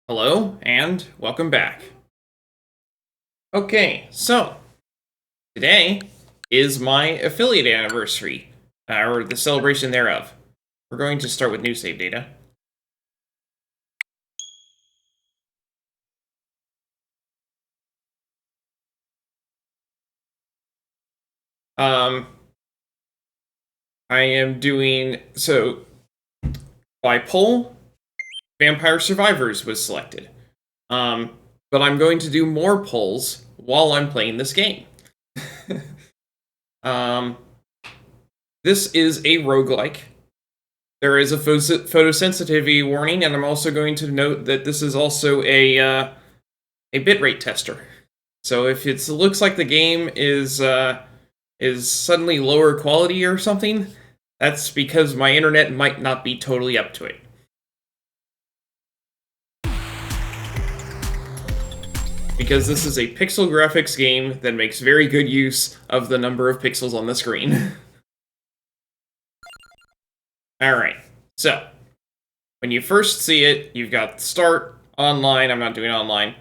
Hello, and welcome back. Okay, so today is my affiliate anniversary, or the celebration thereof. We're going to start with new save data. I am doing, so, by poll, Vampire Survivors was selected. But I'm going to do more polls while I'm playing this game. This is a roguelike. There is a photosensitivity warning, and I'm also going to note that this is also a bitrate tester. So if it looks like the game is suddenly lower quality or something, that's because my internet might not be totally up to it. Because this is a pixel graphics game that makes very good use of the number of pixels on the screen. Alright, so, when you first see it, you've got Start, Online, I'm not doing Online.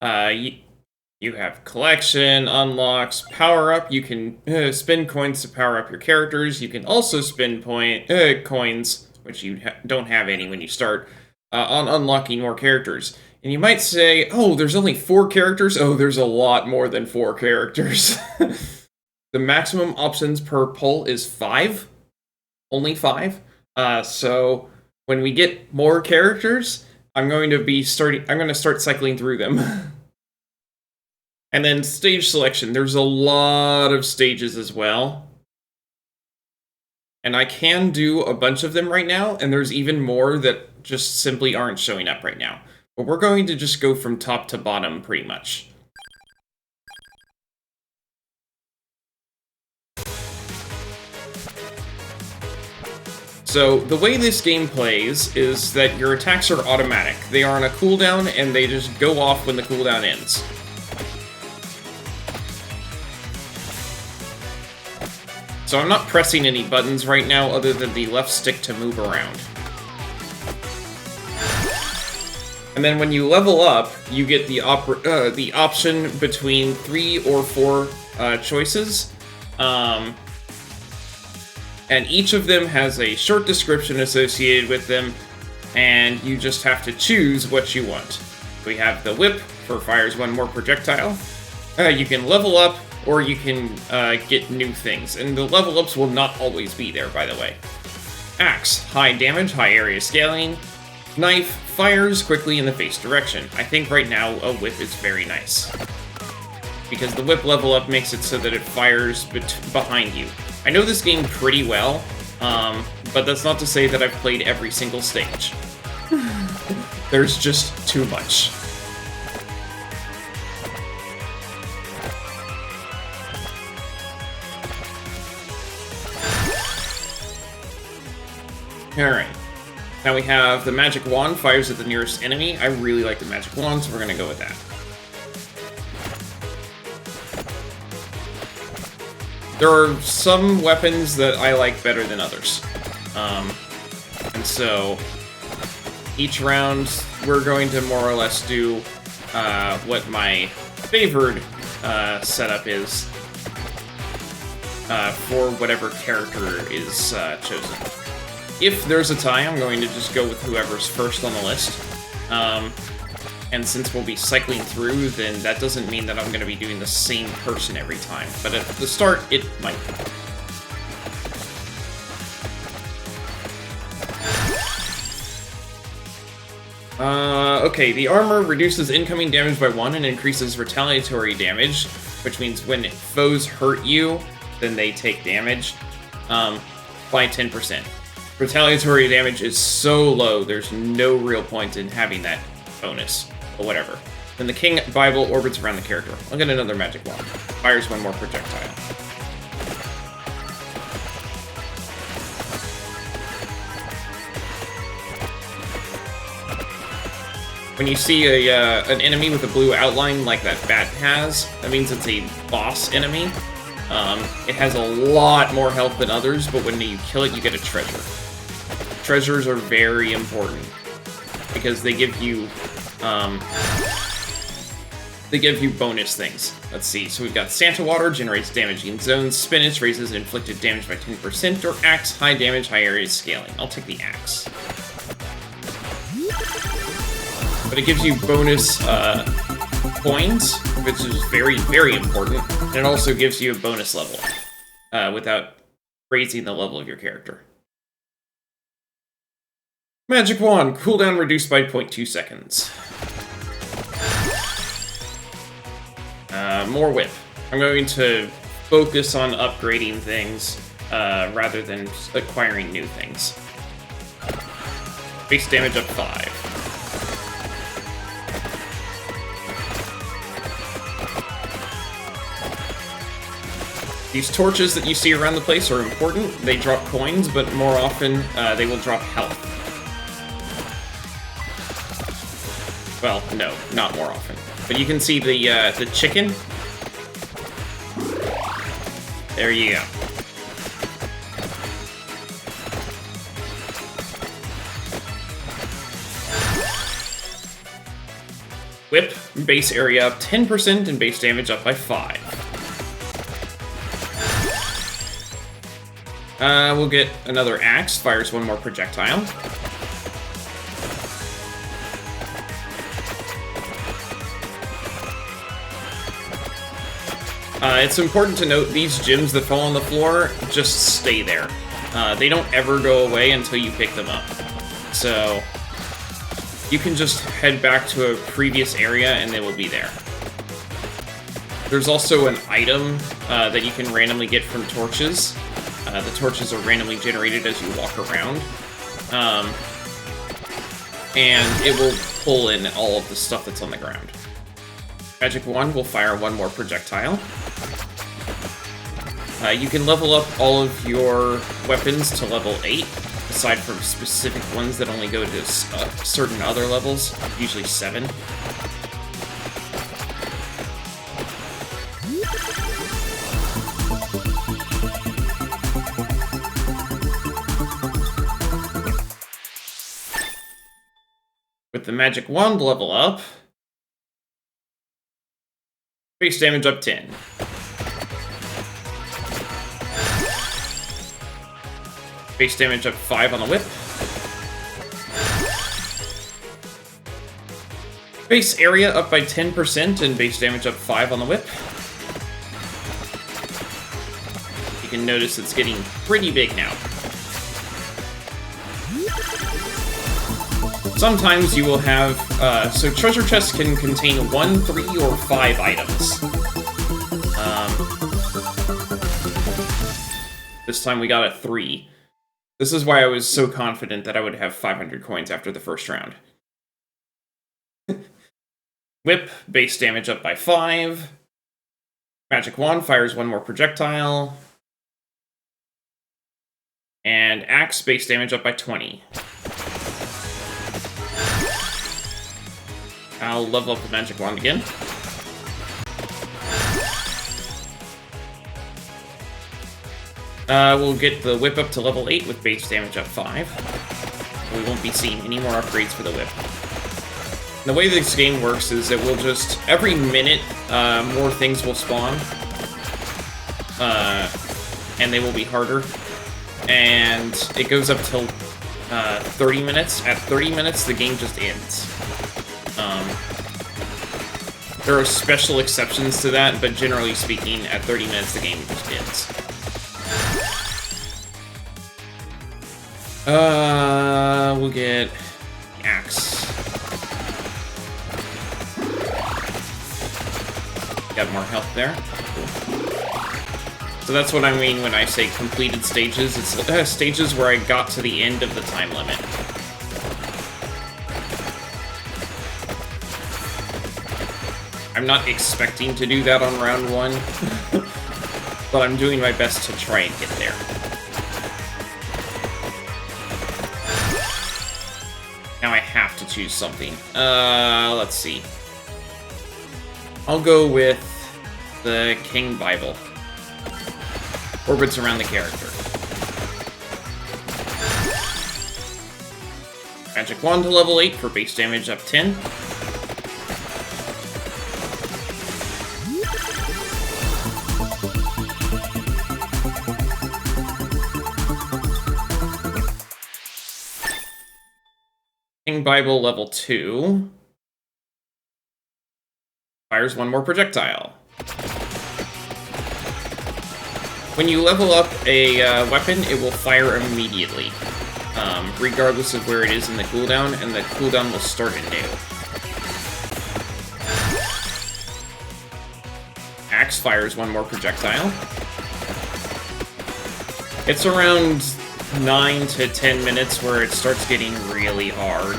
You have Collection, Unlocks, Power Up, you can spend coins to power up your characters, you can also spend coins, which you don't have any when you start, on unlocking more characters. And you might say, oh, there's only 4 characters? Oh, there's a lot more than 4 characters. The maximum options per poll is 5. Only 5. So when we get more characters, I'm going to start cycling through them. And then stage selection. There's a lot of stages as well. And I can do a bunch of them right now, and there's even more that just simply aren't showing up right now. But we're going to just go from top to bottom, pretty much. So, the way this game plays is that your attacks are automatic. They are on a cooldown, and they just go off when the cooldown ends. So I'm not pressing any buttons right now other than the left stick to move around. And then when you level up, you get the option between 3 or 4 choices. And each of them has a short description associated with them, and you just have to choose what you want. We have the whip, for fires 1 more projectile. You can level up, or you can get new things. And the level ups will not always be there, by the way. Axe, high damage, high area scaling. Knife, fires quickly in the face direction. I think right now a whip is very nice. Because the whip level up makes it so that it fires behind you. I know this game pretty well, but that's not to say that I've played every single stage. There's just too much. Alright. Now we have the magic wand fires at the nearest enemy. I really like the magic wand, so we're gonna go with that. There are some weapons that I like better than others. And so, each round, we're going to more or less do what my favored setup is for whatever character is chosen. If there's a tie, I'm going to just go with whoever's first on the list. And since we'll be cycling through, then that doesn't mean that I'm going to be doing the same person every time. But at the start, it might be. Okay, the armor reduces incoming damage by 1 and increases retaliatory damage, which means when foes hurt you, then they take damage, by 10%. Retaliatory damage is so low, there's no real point in having that bonus, but whatever. Then the King Bible orbits around the character. I'll get another magic wand. Fires 1 more projectile. When you see an enemy with a blue outline like that bat has, that means it's a boss enemy. It has a lot more health than others, but when you kill it, you get a treasure. Treasures are very important, because they give you They give you bonus things. Let's see. So we've got Santa Water, generates damaging zones. Spinach raises inflicted damage by 10%. Or Axe, high damage, high areas scaling. I'll take the Axe. But it gives you bonus coins, which is very, very important. And it also gives you a bonus level without raising the level of your character. Magic Wand, cooldown reduced by 0.2 seconds. More whip. I'm going to focus on upgrading things rather than acquiring new things. Base damage up 5. These torches that you see around the place are important. They drop coins, but more often they will drop health. Well, no, not more often. But you can see the chicken. There you go. Whip, base area up 10% and base damage up by 5. We'll get another axe, fires one more projectile. It's important to note these gems that fall on the floor just stay there. They don't ever go away until you pick them up. So you can just head back to a previous area and they will be there. There's also an item that you can randomly get from torches. The torches are randomly generated as you walk around. And it will pull in all of the stuff that's on the ground. Magic Wand will fire one more projectile. You can level up all of your weapons to level 8, aside from specific ones that only go to certain other levels, usually 7. With the Magic Wand level up, base damage up 10. Base damage up 5 on the whip. Base area up by 10% and base damage up 5 on the whip. You can notice it's getting pretty big now. Sometimes you will have, so treasure chests can contain 1, 3, or 5 items. This time we got a 3. This is why I was so confident that I would have 500 coins after the first round. Whip, base damage up by 5. Magic Wand fires one more projectile. And Axe, base damage up by 20. I'll level up the Magic Wand again. We'll get the whip up to level 8 with base damage up 5. We won't be seeing any more upgrades for the whip. The way this game works is it will just, every minute, more things will spawn. And they will be harder. And it goes up till 30 minutes. At 30 minutes, the game just ends. There are special exceptions to that, but generally speaking, at 30 minutes, the game just ends. We'll get Axe. Got more health there. Cool. So that's what I mean when I say completed stages. It's stages where I got to the end of the time limit. I'm not expecting to do that on round 1, but I'm doing my best to try and get there. Now I have to choose something. Let's see. I'll go with the King Bible. Orbits around the character. Magic Wand to level 8 for base damage up 10. King Bible level 2. Fires one more projectile. When you level up a weapon, it will fire immediately, regardless of where it is in the cooldown, and the cooldown will start anew. Axe fires one more projectile. It's around 9 to 10 minutes where it starts getting really hard.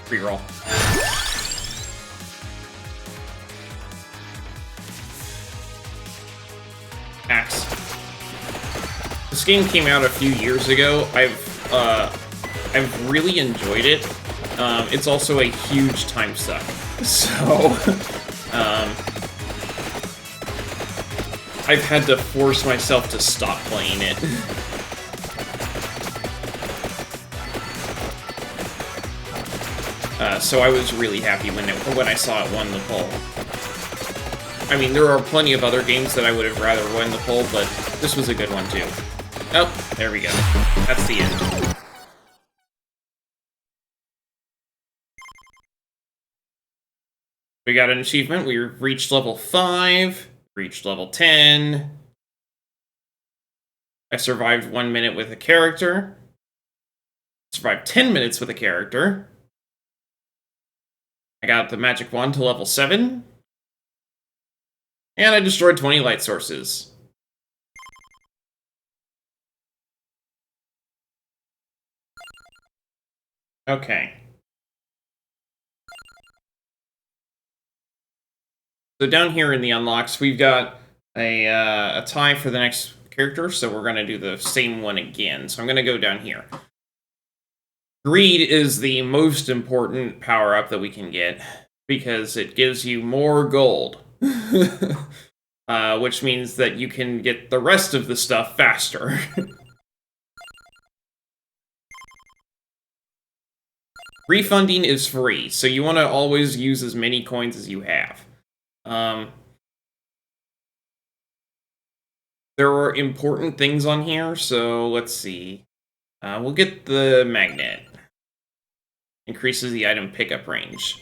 Reroll. Axe. This game came out a few years ago. I've really enjoyed it. It's also a huge time suck. So, I've had to force myself to stop playing it. So I was really happy when I saw it won the poll. I mean, there are plenty of other games that I would have rather won the poll, but this was a good one too. Oh, there we go. That's the end. We got an achievement. We reached level 5, reached level 10. I survived 1 minute with a character. Survived 10 minutes with a character. I got the magic wand to level 7. And I destroyed 20 light sources. Okay. So down here in the unlocks, we've got a tie for the next character, so we're going to do the same one again. So I'm going to go down here. Greed is the most important power-up that we can get, because it gives you more gold. Which means that you can get the rest of the stuff faster. Refunding is free, so you want to always use as many coins as you have. There are important things on here, so let's see. We'll get the magnet. Increases the item pickup range.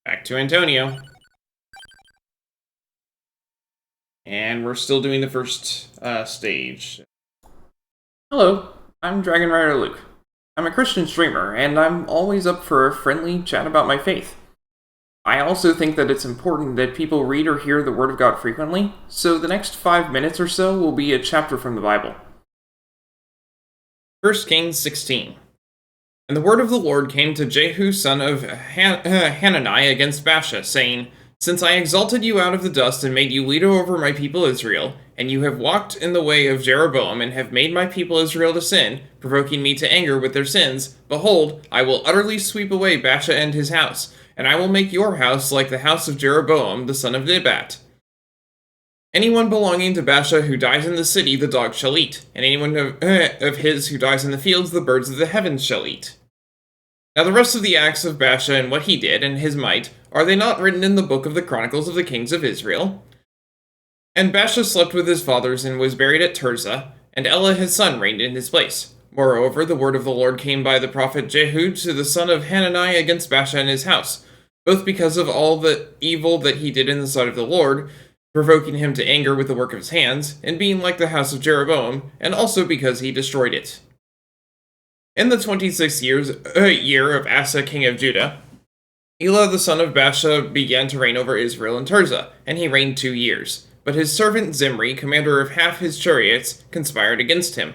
Back to Antonio. And we're still doing the first stage. Hello, I'm Dragon Rider Luke. I'm a Christian streamer, and I'm always up for a friendly chat about my faith. I also think that it's important that people read or hear the Word of God frequently, so the next 5 minutes or so will be a chapter from the Bible. 1 Kings 16. And the word of the Lord came to Jehu son of Hanani against Baasha, saying, Since I exalted you out of the dust and made you leader over my people Israel, and you have walked in the way of Jeroboam and have made my people Israel to sin, provoking me to anger with their sins, behold, I will utterly sweep away Baasha and his house, and I will make your house like the house of Jeroboam the son of Nebat. Anyone belonging to Baasha who dies in the city, the dog shall eat, and anyone of his who dies in the fields, the birds of the heavens shall eat. Now the rest of the acts of Baasha and what he did, and his might, are they not written in the book of the Chronicles of the Kings of Israel? And Baasha slept with his fathers and was buried at Tirzah, and Elah his son reigned in his place. Moreover, the word of the Lord came by the prophet Jehu to the son of Hanani against Baasha and his house, both because of all the evil that he did in the sight of the Lord, provoking him to anger with the work of his hands, and being like the house of Jeroboam, and also because he destroyed it. In the 26th year of Asa king of Judah, Elah the son of Baasha began to reign over Israel in Tirzah, and he reigned 2 years. But his servant Zimri, commander of half his chariots, conspired against him.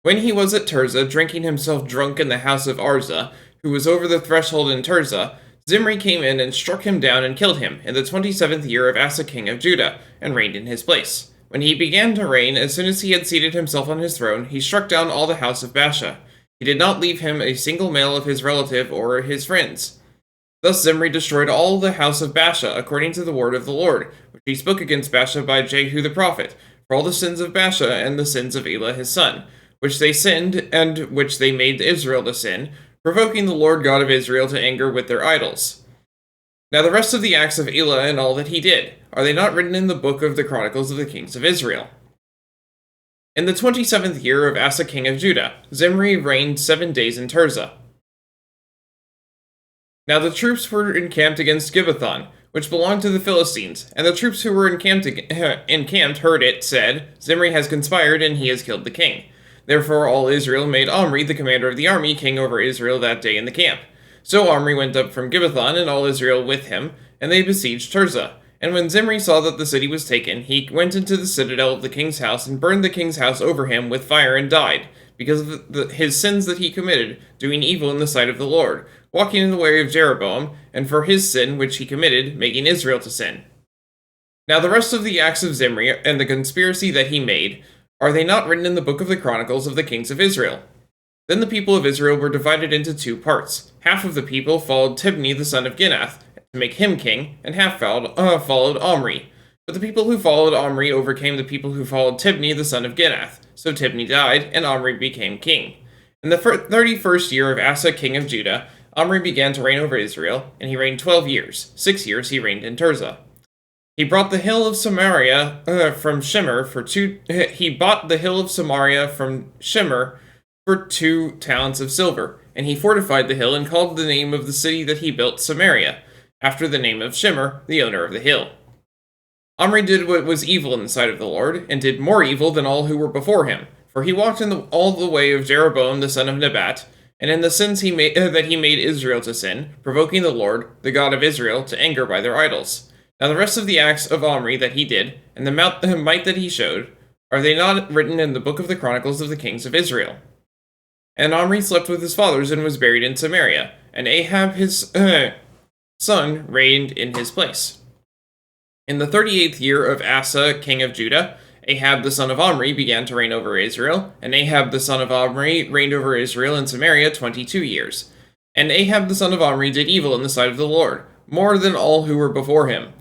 When he was at Tirzah, drinking himself drunk in the house of Arza, who was over the threshold in Tirzah, Zimri came in and struck him down and killed him in the 27th year of Asa king of Judah, and reigned in his place. When he began to reign, as soon as he had seated himself on his throne, he struck down all the house of Baasha. He did not leave him a single male of his relative or his friends. Thus Zimri destroyed all the house of Baasha, according to the word of the Lord, which he spoke against Baasha by Jehu the prophet, for all the sins of Baasha and the sins of Elah his son, which they sinned, and which they made Israel to sin, provoking the Lord God of Israel to anger with their idols. Now the rest of the acts of Elah and all that he did, are they not written in the book of the Chronicles of the Kings of Israel? In the 27th year of Asa king of Judah, Zimri reigned 7 days in Tirzah. Now the troops were encamped against Gibbethon, which belonged to the Philistines, and the troops who were encamped heard it, said, Zimri has conspired, and he has killed the king. Therefore all Israel made Omri, the commander of the army, king over Israel that day in the camp. So Omri went up from Gibbethon, and all Israel with him, and they besieged Tirzah. And when Zimri saw that the city was taken, he went into the citadel of the king's house, and burned the king's house over him with fire, and died, because of his sins that he committed, doing evil in the sight of the Lord, walking in the way of Jeroboam, and for his sin which he committed, making Israel to sin. Now the rest of the acts of Zimri, and the conspiracy that he made, are they not written in the book of the Chronicles of the Kings of Israel? Then the people of Israel were divided into 2 parts. Half of the people followed Tibni the son of Ginath, to make him king, and half followed Omri. But the people who followed Omri overcame the people who followed Tibni the son of Ginath. So Tibni died, and Omri became king. In the 31st year of Asa king of Judah, Omri began to reign over Israel, and he reigned 12 years. 6 years he reigned in Tirzah. He brought the hill of Samaria from Shimmer for 2. He bought the hill of Samaria from Shimmer for 2 talents of silver, and he fortified the hill and called the name of the city that he built Samaria, after the name of Shimmer, the owner of the hill. Omri did what was evil in the sight of the Lord, and did more evil than all who were before him, for he walked in all the way of Jeroboam the son of Nebat, and in the sins that he made Israel to sin, provoking the Lord, the God of Israel, to anger by their idols. Now the rest of the acts of Omri that he did, and the might that he showed, are they not written in the book of the Chronicles of the Kings of Israel? And Omri slept with his fathers and was buried in Samaria, and Ahab his son reigned in his place. In the 38th year of Asa, king of Judah, Ahab the son of Omri began to reign over Israel, and Ahab the son of Omri reigned over Israel in Samaria 22 years. And Ahab the son of Omri did evil in the sight of the Lord, more than all who were before him.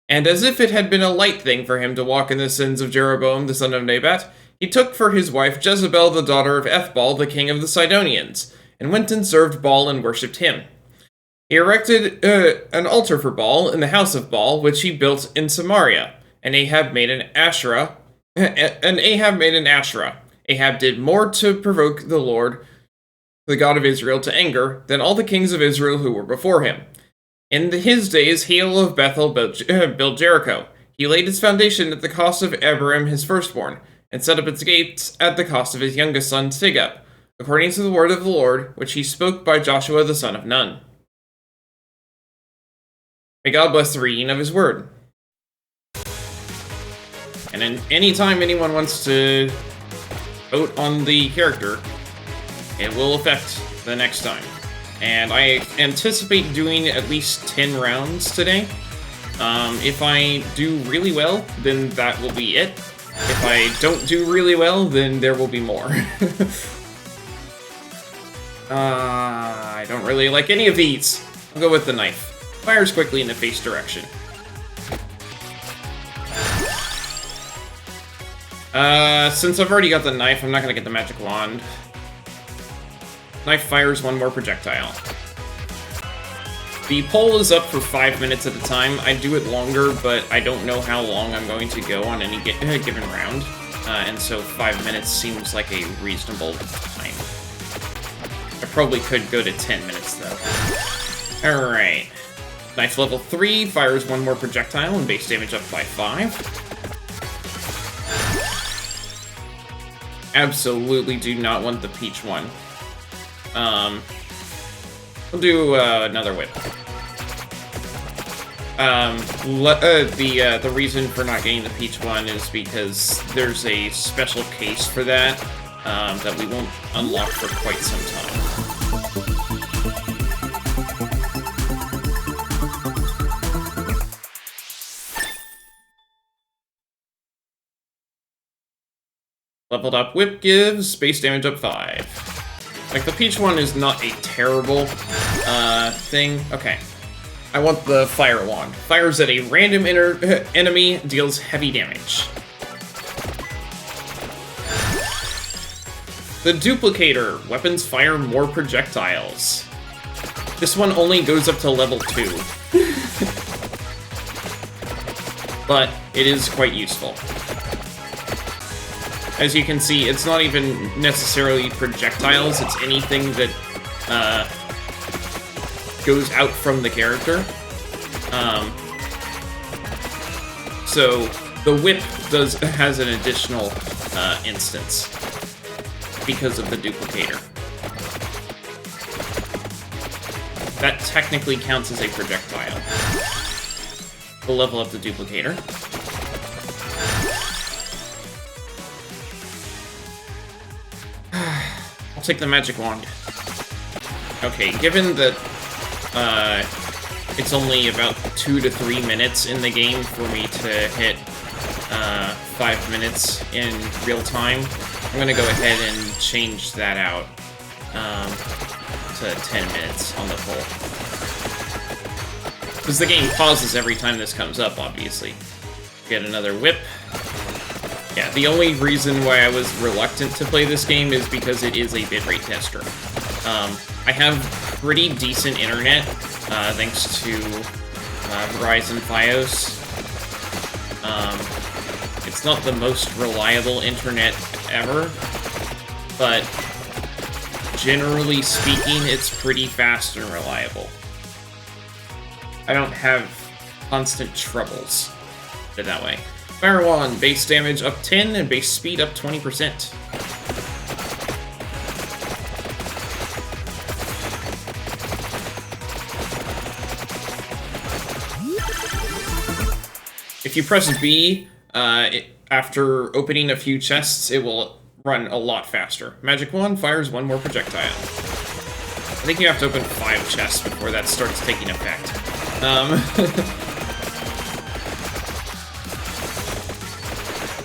And as if it had been a light thing for him to walk in the sins of Jeroboam the son of Nebat, he took for his wife Jezebel the daughter of Ethbaal the king of the Sidonians, and went and served Baal and worshipped him. He erected an altar for Baal in the house of Baal, which he built in Samaria, and Ahab made an Asherah. Ahab did more to provoke the Lord, the God of Israel, to anger than all the kings of Israel who were before him. In his days, Hiel of Bethel built Jericho. He laid its foundation at the cost of Abiram his firstborn, and set up its gates at the cost of his youngest son Tigab, according to the word of the Lord, which he spoke by Joshua the son of Nun. May God bless the reading of his word. And any time anyone wants to vote on the character, it will affect the next time. And I anticipate doing at least 10 rounds today. If I do really well, then that will be it. If I don't do really well, then there will be more. I don't really like any of these. I'll go with the knife. Fires quickly in the face direction. Since I've already got the knife, I'm not gonna get the magic wand. Knife fires 1 more projectile. The poll is up for 5 minutes at a time. I do it longer, but I don't know how long I'm going to go on any given round. And so 5 minutes seems like a reasonable time. I probably could go to 10 minutes, though. Alright. Knife level 3 fires 1 more projectile and base damage up by 5. Absolutely do not want the peach one. We'll do another whip. The reason for not getting the peach one is because there's a special case for that that we won't unlock for quite some time. Leveled up whip gives base damage up 5. Like, the peach one is not a terrible thing. Okay. I want the fire wand. Fires at a random enemy, deals heavy damage. The duplicator. Weapons fire more projectiles. This one only goes up to level 2. But it is quite useful. As you can see, it's not even necessarily projectiles, it's anything that goes out from the character. So the whip has an additional instance because of the duplicator. That technically counts as a projectile. We'll level up the duplicator. I'll take the magic wand. Okay, given that it's only about 2 to 3 minutes in the game for me to hit 5 minutes in real time, I'm gonna go ahead and change that out to 10 minutes on the full. Because the game pauses every time this comes up, obviously. Get another whip. Yeah, the only reason why I was reluctant to play this game is because it is a bitrate tester. I have pretty decent internet, thanks to Verizon Fios. It's not the most reliable internet ever, but generally speaking, it's pretty fast and reliable. I don't have constant troubles, put it that way. Fire Wand, base damage up 10 and base speed up 20%. If you press B, after opening a few chests, it will run a lot faster. Magic Wand fires 1 more projectile. I think you have to open 5 chests before that starts taking effect.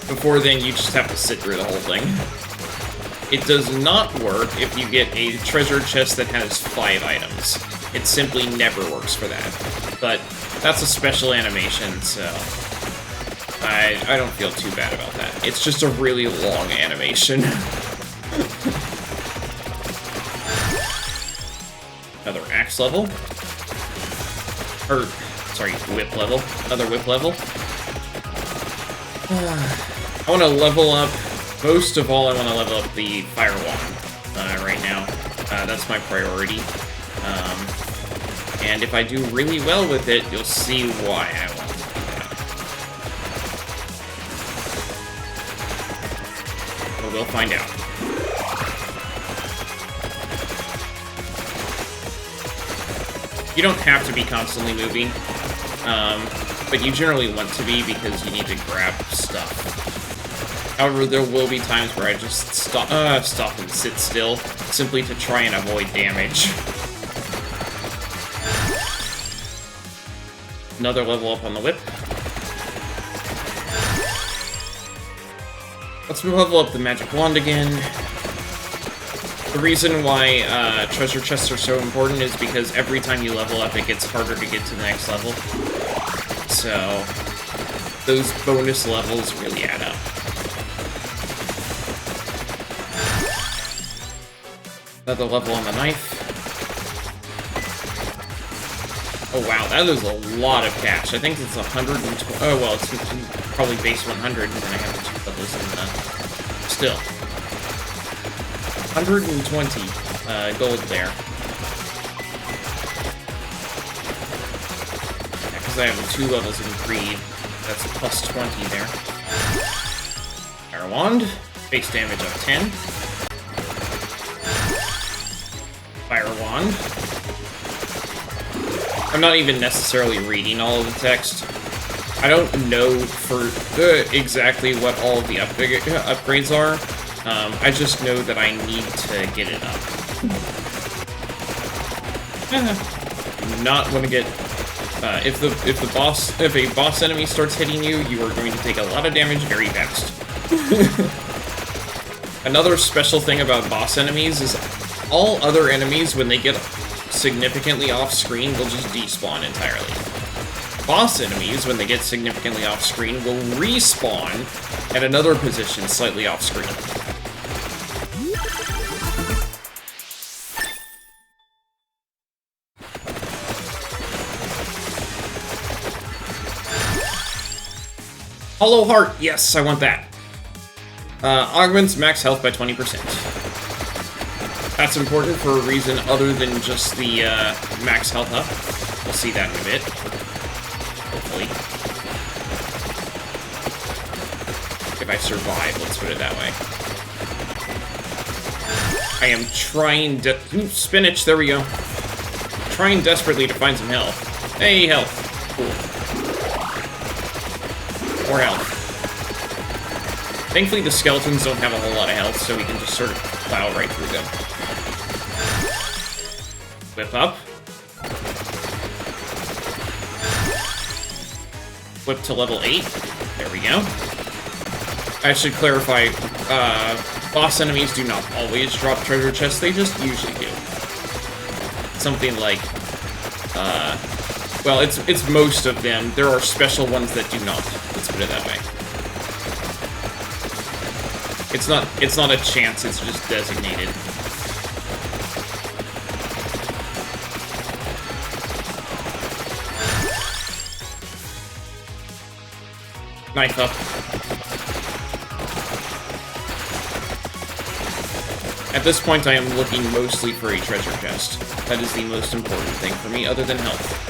Before then, you just have to sit through the whole thing. It does not work if you get a treasure chest that has 5 items. It simply never works for that. But that's a special animation, so I don't feel too bad about that. It's just a really long animation. Another axe level. Or, sorry, whip level. Another whip level. I want to level up, most of all I want to level up the Fire Wand right now. That's my priority. And if I do really well with it, you'll see why I want to do that. But we'll find out. You don't have to be constantly moving, but you generally want to be because you need to grab stuff. However, there will be times where I just stop and sit still, simply to try and avoid damage. Another level up on the whip. Let's level up the magic wand again. The reason why treasure chests are so important is because every time you level up, it gets harder to get to the next level. So, those bonus levels really add up. Another level on the knife. Oh wow, that is a lot of cash. I think it's 120. Oh well, it's probably base 100, and then I have 2 levels in the... Still. 120 gold there. Yeah, because I have 2 levels in greed. That's a plus 20 there. Fire Wand. Base damage of 10. Fire Wand. I'm not even necessarily reading all of the text. I don't know for exactly what all of the upgrades are. I just know that I need to get it up. Not want to get if a boss enemy starts hitting you, you are going to take a lot of damage very fast. Another special thing about boss enemies is all other enemies, when they get significantly off-screen, will just despawn entirely. Boss enemies, when they get significantly off-screen, will respawn at another position slightly off-screen. Hollow Heart! Yes, I want that. Augments max health by 20%. That's important for a reason other than just the max health up. We'll see that in a bit. Hopefully. If I survive, let's put it that way. I am trying ooh, spinach, there we go. Trying desperately to find some health. Hey, health. Cool. More health. Thankfully, the skeletons don't have a whole lot of health, so we can just sort of plow right through them. Whip up. Whip to level 8. There we go. I should clarify, boss enemies do not always drop treasure chests, they just usually do. Something like, well, it's most of them. There are special ones that do not. Let's put it that way. It's not a chance, it's just designated. Knife up. At this point, I am looking mostly for a treasure chest. That is the most important thing for me, other than health.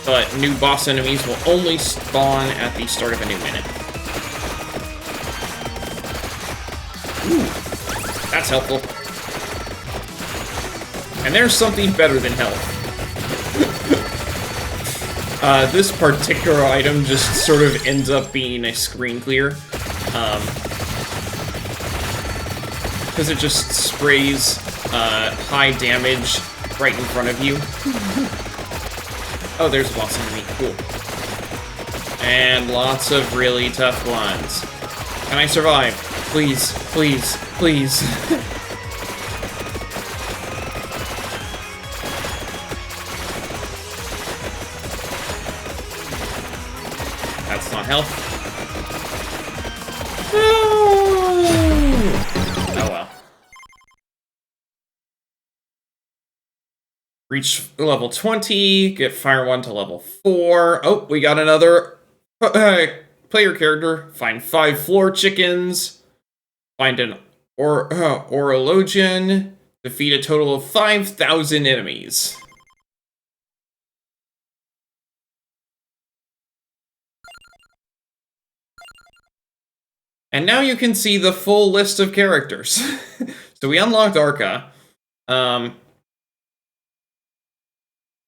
But new boss enemies will only spawn at the start of a new minute. Ooh, that's helpful. And there's something better than health. This particular item just sort of ends up being a screen clear. Because it just sprays high damage right in front of you. Oh, there's a boss enemy. Cool. And lots of really tough ones. Can I survive? Please, please, please. That's not health. Oh well. Reach level 20, get Fire 1 to level 4. Oh, we got another player character. Find 5 floor chickens. Find an Orologian. Defeat a total of 5,000 enemies. And now you can see the full list of characters. So we unlocked Arca.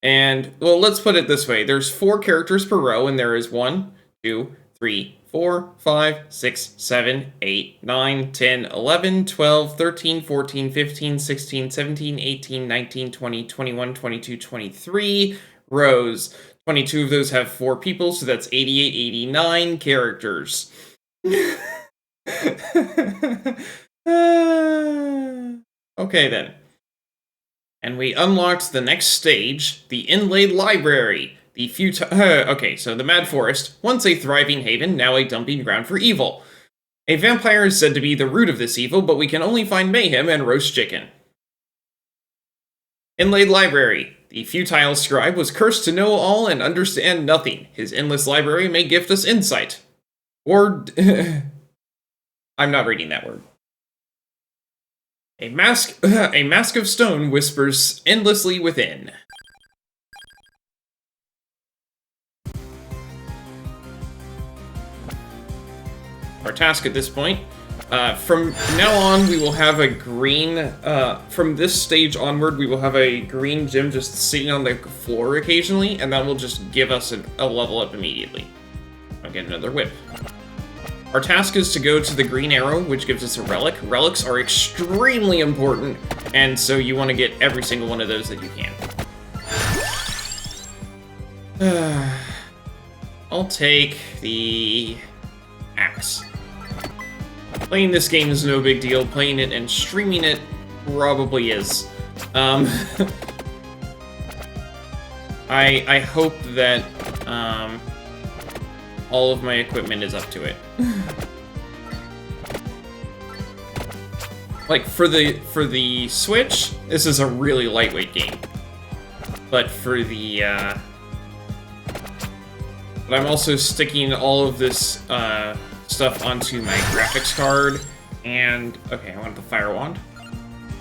And, well, let's put it this way. There's 4 characters per row, and there is 1, 2, 3, 4, 5, 6, 7, 8, 9, 10, 11, 12, 13, 14, 15, 16, 17, 18, 19, 20, 21, 22, 23 rows. 22 of those have 4 people, so that's 88, 89 characters. Okay, then. And we unlocked the next stage, the Inlaid Library. The okay, so the Mad Forest, once a thriving haven, now a dumping ground for evil. A vampire is said to be the root of this evil, but we can only find mayhem and roast chicken. Inlaid Library. The futile scribe was cursed to know all and understand nothing. His endless library may gift us insight. Or... I'm not reading that word. A mask of stone whispers endlessly within. Our task at this point, from now on, we will have a green, from this stage onward, we will have a green gem just sitting on the floor occasionally, and that will just give us a level up immediately. I'll get another whip. Our task is to go to the green arrow, which gives us a relic. Relics are extremely important, and so you want to get every single one of those that you can. I'll take the axe. Playing this game is no big deal. Playing it and streaming it probably is. I hope that all of my equipment is up to it. Like, for the Switch, this is a really lightweight game. But for the But I'm also sticking all of this stuff onto my graphics card, and okay, I want the fire wand.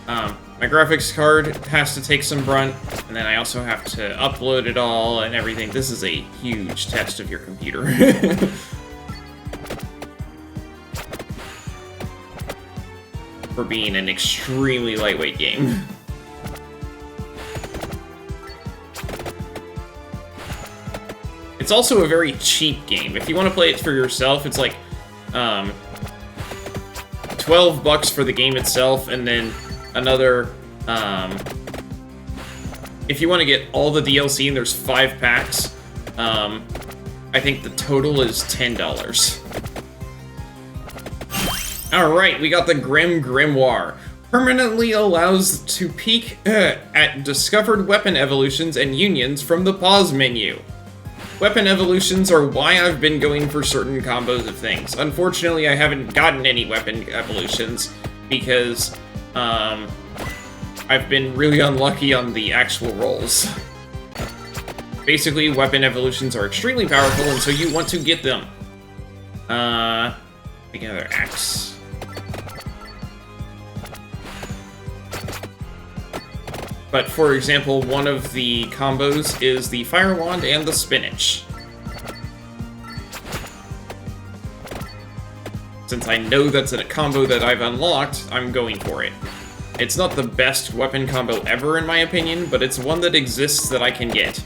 My graphics card has to take some brunt, and then I also have to upload it all and everything. This is a huge test of your computer. For being an extremely lightweight game. It's also a very cheap game. If you want to play it for yourself, it's like $12 for the game itself, and then another, if you want to get all the DLC, and there's 5 packs, I think the total is $10. Alright, we got the Grim Grimoire. Permanently allows to peek at discovered weapon evolutions and unions from the pause menu. Weapon evolutions are why I've been going for certain combos of things. Unfortunately, I haven't gotten any weapon evolutions because I've been really unlucky on the actual rolls. Basically, weapon evolutions are extremely powerful, and so you want to get them. Make another axe. But for example, one of the combos is the Fire Wand and the Spinach. Since I know that's a combo that I've unlocked, I'm going for it. It's not the best weapon combo ever in my opinion, but it's one that exists that I can get.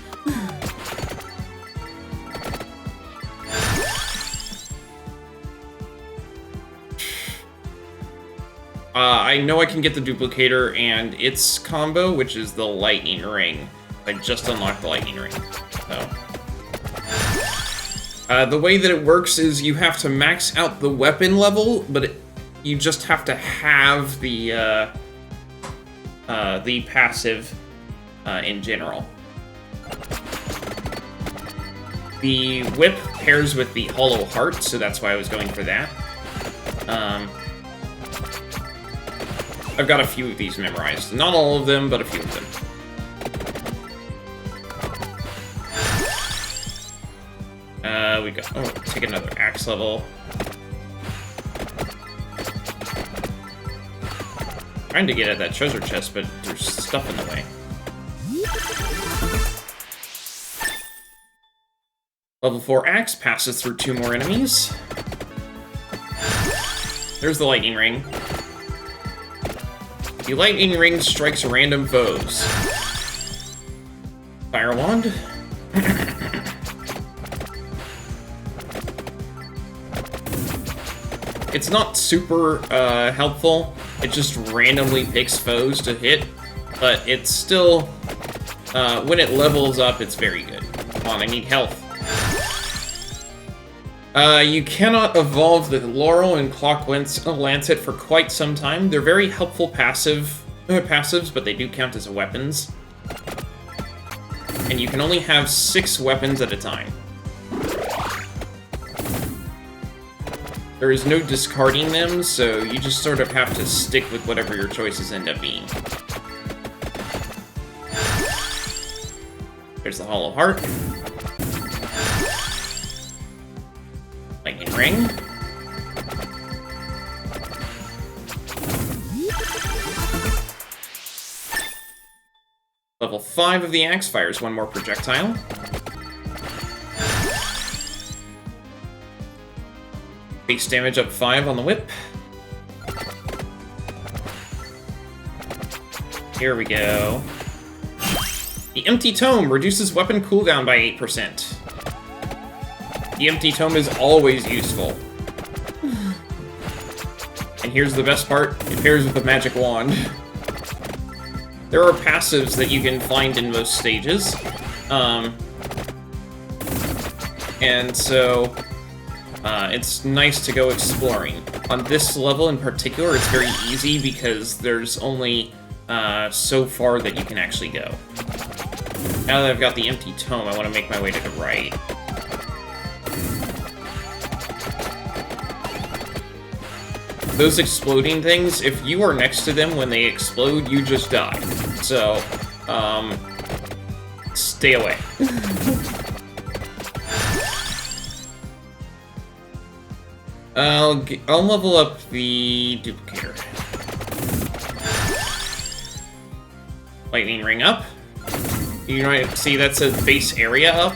I know I can get the duplicator and its combo, which is the lightning ring. I just unlocked the lightning ring. So. The way that it works is you have to max out the weapon level, but you just have to have the passive in general. The whip pairs with the hollow heart, so that's why I was going for that. I've got a few of these memorized. Not all of them, but a few of them. We go. Oh, take another axe level. Trying to get at that treasure chest, but there's stuff in the way. Level 4 axe passes through 2 more enemies. There's the lightning ring. The lightning ring strikes random foes. Fire wand. It's not super helpful. It just randomly picks foes to hit, but it's still, when it levels up, it's very good. Come on, I need health. You cannot evolve the Laurel and Clock Lancet for quite some time. They're very helpful passives, but they do count as weapons. And you can only have 6 weapons at a time. There is no discarding them, so you just sort of have to stick with whatever your choices end up being. There's the Hollow Heart. Lightning ring. Level 5 of the axe fires 1 more projectile. Base damage up 5 on the whip. Here we go. The Empty Tome reduces weapon cooldown by 8%. The Empty Tome is always useful. And here's the best part, it pairs with the magic wand. There are passives that you can find in most stages. And so, it's nice to go exploring. On this level in particular, it's very easy because there's only so far that you can actually go. Now that I've got the Empty Tome, I want to make my way to the right. Those exploding things, if you are next to them when they explode, you just die. So, stay away. I'll level up the duplicator. Lightning ring up. You might see that's a base area up,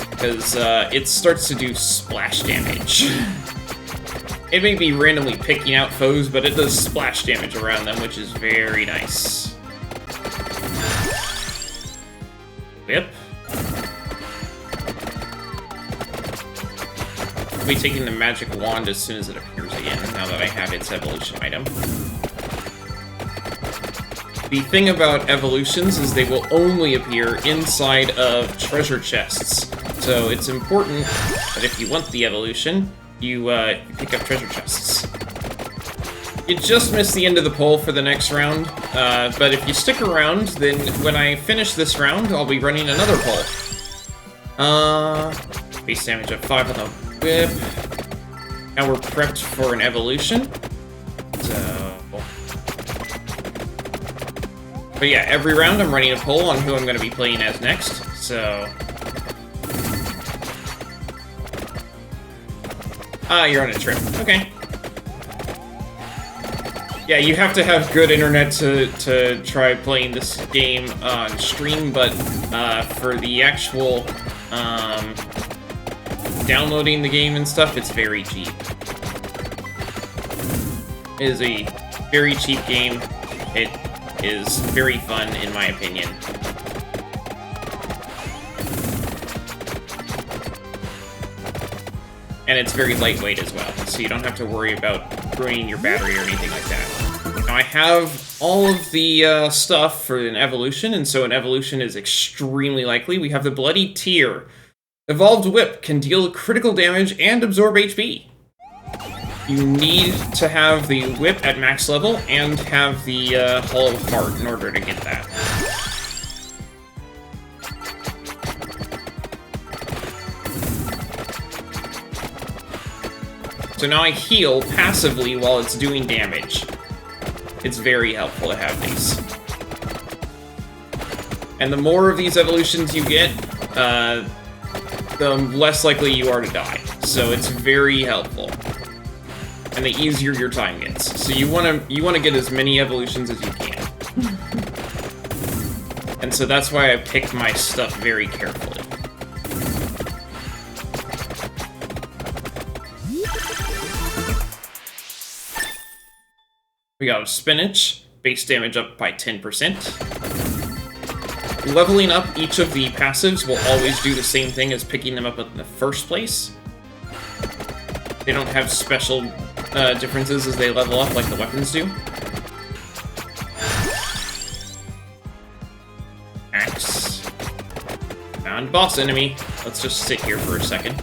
because it starts to do splash damage. It may be randomly picking out foes, but it does splash damage around them, which is very nice. Whip. I'll be taking the magic wand as soon as it appears again, now that I have its evolution item. The thing about evolutions is they will only appear inside of treasure chests. So it's important that if you want the evolution, you pick up treasure chests. You just missed the end of the poll for the next round, but if you stick around, then when I finish this round, I'll be running another poll. Base damage up 5 on the whip. Now we're prepped for an evolution. But yeah, every round I'm running a poll on who I'm going to be playing as next, so... you're on a trip. Okay. Yeah, you have to have good internet to try playing this game on stream, but for the actual downloading the game and stuff, it's very cheap. It is a very cheap game. It is very fun, in my opinion. And it's very lightweight as well, so you don't have to worry about ruining your battery or anything like that. Now I have all of the stuff for an evolution, and so an evolution is extremely likely. We have the Bloody Tear. Evolved Whip can deal critical damage and absorb HP. You need to have the Whip at max level and have the Hollow Heart in order to get that. So now I heal passively while it's doing damage. It's very helpful to have these. And the more of these evolutions you get, the less likely you are to die. So it's very helpful. And the easier your time gets. So you wanna get as many evolutions as you can. And so that's why I pick my stuff very carefully. We got a Spinach, base damage up by 10%. Leveling up each of the passives will always do the same thing as picking them up in the first place. They don't have special differences as they level up like the weapons do. Axe. Found boss enemy. Let's just sit here for a second.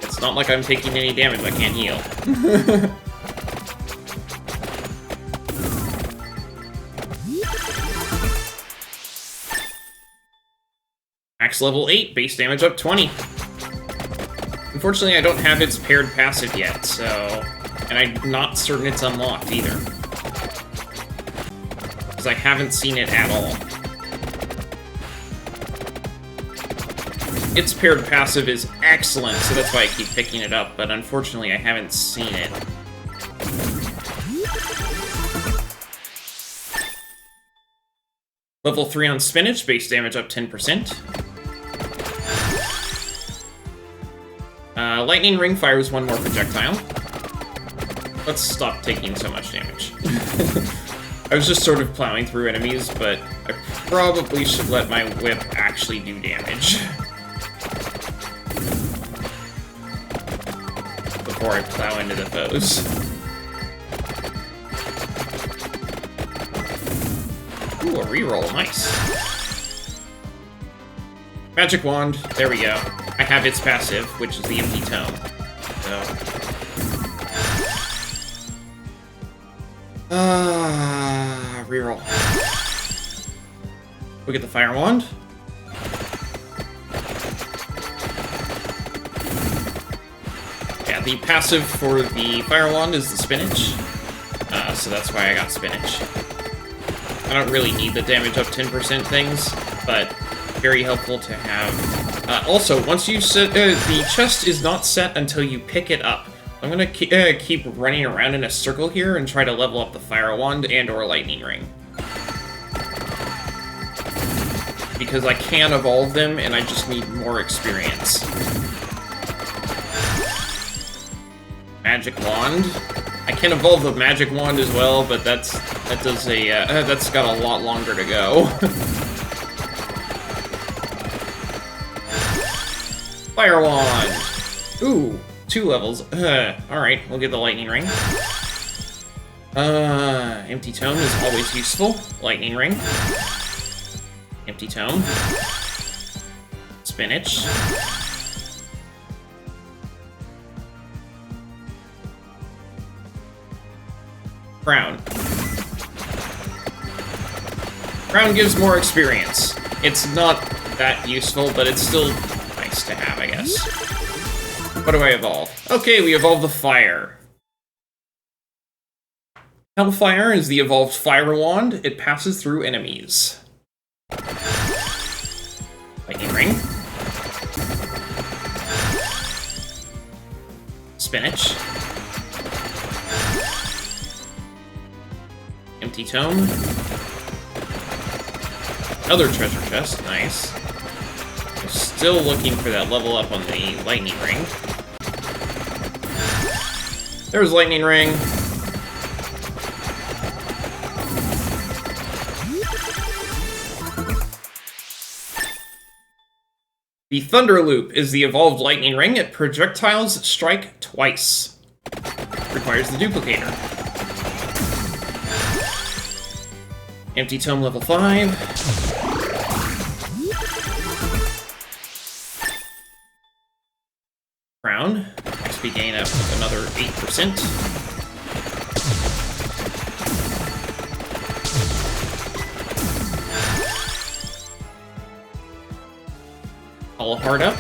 It's not like I'm taking any damage, I can't heal. Max level 8, base damage up 20. Unfortunately, I don't have its paired passive yet, so... And I'm not certain it's unlocked, either. Because I haven't seen it at all. Its paired passive is excellent, so that's why I keep picking it up, but unfortunately I haven't seen it. Level 3 on Spinach, base damage up 10%. Lightning Ring fires one more projectile. Let's stop taking so much damage. I was just sort of plowing through enemies, but I probably should let my whip actually do damage. Before I plow into the foes. Ooh, a reroll, nice. Magic Wand, there we go. I have its passive, which is the Empty Tome. So. Reroll. Look at the Fire Wand. Yeah, the passive for the Fire Wand is the Spinach. So that's why I got Spinach. I don't really need the damage up 10% things, but very helpful to have Also, once you set... the chest is not set until you pick it up. I'm gonna keep running around in a circle here and try to level up the Fire Wand and or Lightning Ring. Because I can evolve them, and I just need more experience. Magic Wand. I can evolve the Magic Wand as well, but that's got a lot longer to go. Fire Wand! Ooh, 2 levels. Alright, we'll get the Lightning Ring. Empty Tome is always useful. Lightning Ring. Empty Tome. Spinach. Crown. Crown gives more experience. It's not that useful, but it's still nice to have, I guess. What do I evolve? Okay, we evolve the Fire. Hellfire is the evolved Fire Wand. It passes through enemies. Lightning Ring. Spinach. Empty Tome. Another treasure chest, nice. I'm still looking for that level up on the Lightning Ring. There's Lightning Ring. The Thunder Loop is the evolved Lightning Ring. It projectiles strike twice. Requires the duplicator. Empty Tome level 5. Crown. XP gain up another 8%. Hollow Heart up.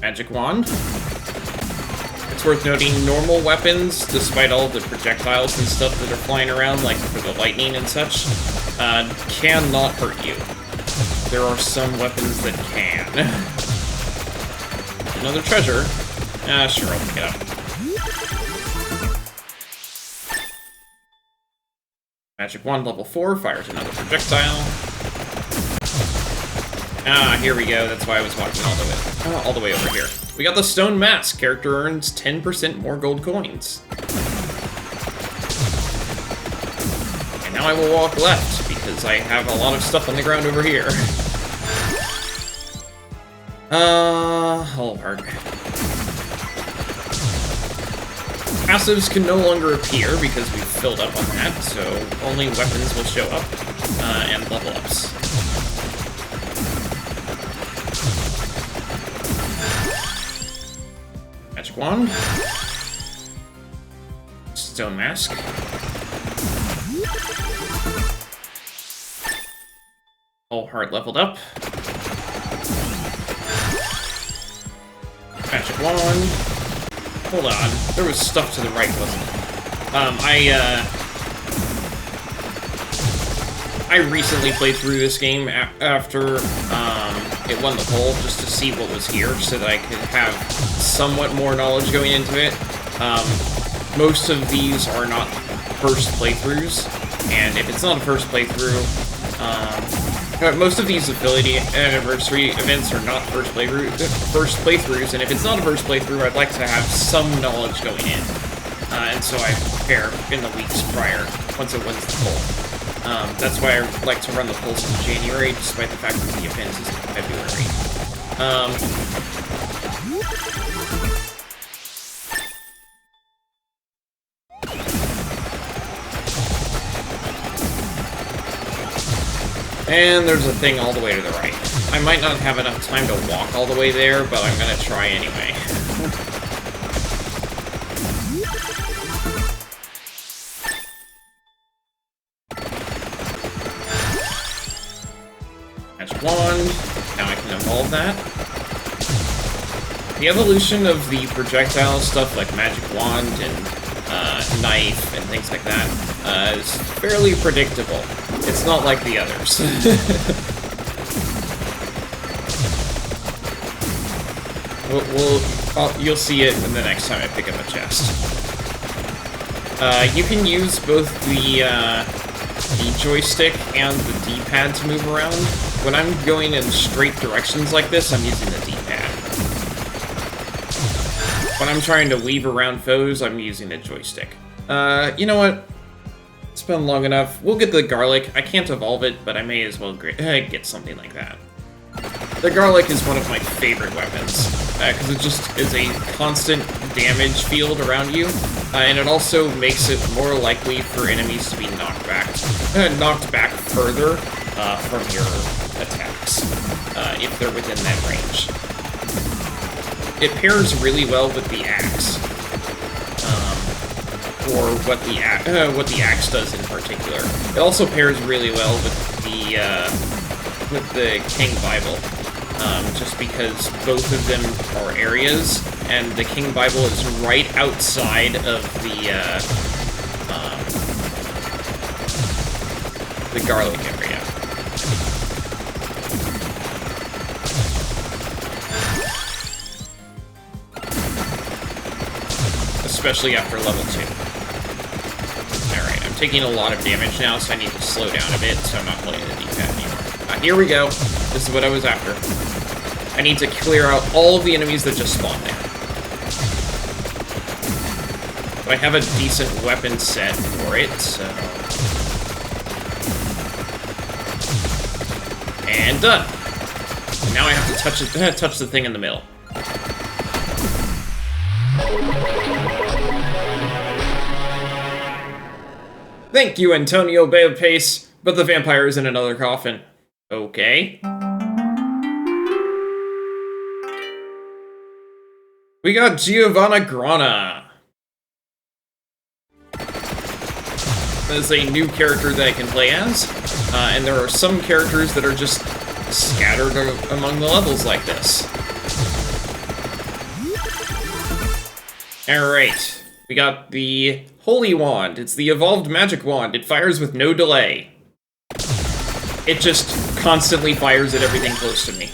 Magic Wand. It's worth noting, normal weapons, despite all the projectiles and stuff that are flying around, like for the lightning and such, cannot hurt you. There are some weapons that can. Another treasure. Sure, I'll pick it up. Magic Wand level 4 fires another projectile. Here we go. That's why I was walking all the way over here. We got the Stone Mask. Character earns 10% more gold coins. And now I will walk left, because I have a lot of stuff on the ground over here. Hollow Heart. Passives can no longer appear because we've filled up on that, so only weapons will show up, and level ups. Magic Wand. Stone Mask. Whole Heart leveled up. Magic Wand. Hold on. There was stuff to the right, wasn't it? I recently played through this game after it won the poll, just to see what was here, so that I could have somewhat more knowledge going into it. Most of these are not first playthroughs, and if it's not a first playthrough, most of these Ability Anniversary events are not first playthroughs, and if it's not a first playthrough, I'd like to have some knowledge going in. And so I prepare in the weeks prior, once it wins the poll. That's why I like to run the polls in January, despite the fact that the event is in February. And there's a thing all the way to the right. I might not have enough time to walk all the way there, but I'm gonna try anyway. Magic Wand. Now I can evolve that. The evolution of the projectile stuff like Magic Wand and Knife and things like that is fairly predictable. It's not like the others. You'll see it the next time I pick up a chest. You can use both the joystick and the D-pad to move around. When I'm going in straight directions like this, I'm using the D-pad. When I'm trying to weave around foes, I'm using the joystick. You know what? It's been long enough. We'll get the garlic. I can't evolve it, but I may as well get something like that. The garlic is one of my favorite weapons, because it just is a constant damage field around you, and it also makes it more likely for enemies to be knocked back further from your attacks, if they're within that range. It pairs really well with the axe, or what the axe does in particular. It also pairs really well with the King Bible. Just because both of them are areas, and the King Bible is right outside of the garlic area. Especially after level 2. Alright, I'm taking a lot of damage now, so I need to slow down a bit, so I'm not playing the D-pad anymore. Here we go. This is what I was after. I need to clear out all of the enemies that just spawned there. But I have a decent weapon set for it, so... And done! Now I have to touch the thing in the middle. Thank you, Antonio Bay of Pace, but the vampire is in another coffin. Okay. We got Giovanna Grana. As a new character that I can play as, and there are some characters that are just scattered among the levels like this. Alright, we got the Holy Wand. It's the evolved magic wand. It fires with no delay. It just constantly fires at everything close to me.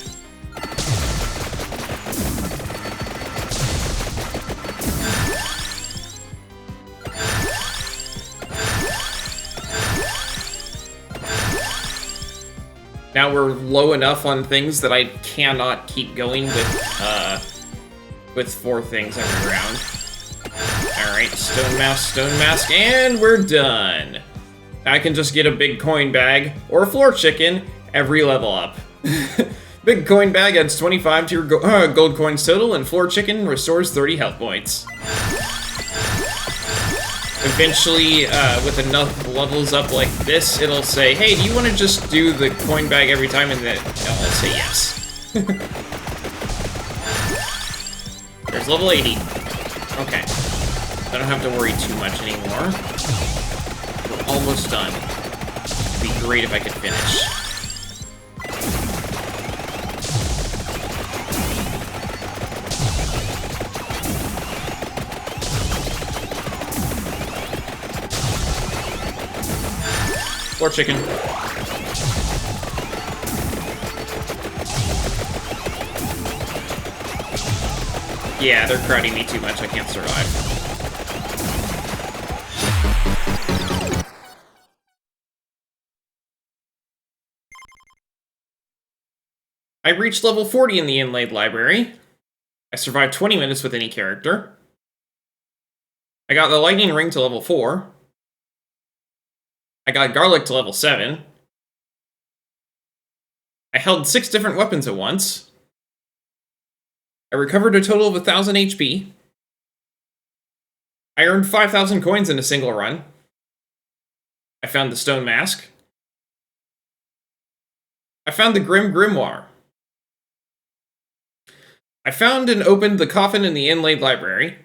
Now we're low enough on things that I cannot keep going with 4 things every round. Alright, stone mask, and we're done! I can just get a big coin bag, or a floor chicken, every level up. Big coin bag adds 25 to your gold coins total, and floor chicken restores 30 health points. Eventually, with enough levels up like this, it'll say, hey, do you want to just do the coin bag every time? And then I'll say yes. There's level 80. Okay. I don't have to worry too much anymore. We're almost done. It'd be great if I could finish. Or chicken. Yeah, they're crowding me too much. I can't survive. I reached level 40 in the Inlaid library. I survived 20 minutes with any character. I got the lightning ring to level 4. I got garlic to level 7. I held 6 different weapons at once. I recovered a total of 1,000 HP. I earned 5,000 coins in a single run. I found the stone mask. I found the Grim Grimoire. I found and opened the coffin in the Inlaid library.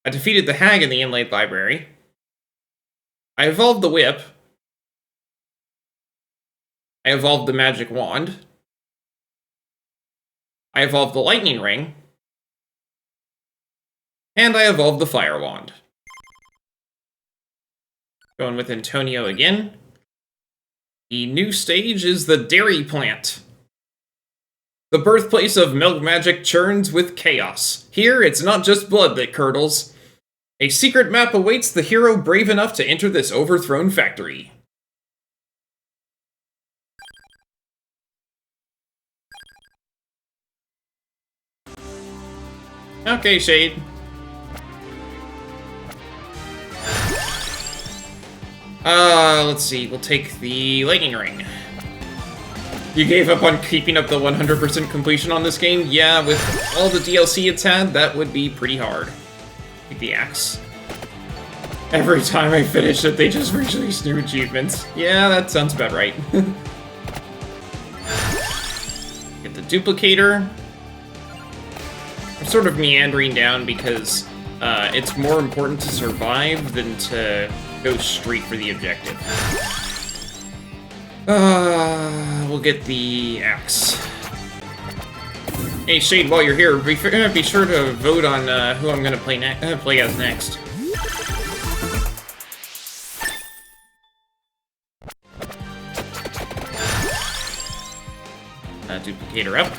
I defeated the hag in the Inlaid library. I evolved the whip. I evolved the magic wand. I evolved the lightning ring. And I evolved the fire wand. Going with Antonio again. The new stage is the Dairy Plant. The birthplace of milk magic churns with chaos. Here, it's not just blood that curdles. A secret map awaits the hero brave enough to enter this overthrown factory. Okay, Shade. Let's see. We'll take the Lightning Ring. You gave up on keeping up the 100% completion on this game? Yeah, with all the DLC it's had, that would be pretty hard. Take the axe. Every time I finish it, they just release new achievements. Yeah, that sounds about right. Get the duplicator. I'm sort of meandering down because it's more important to survive than to go straight for the objective. We'll get the axe. Hey Shade, while you're here, be sure to vote on who I'm gonna play as next. Duplicator up.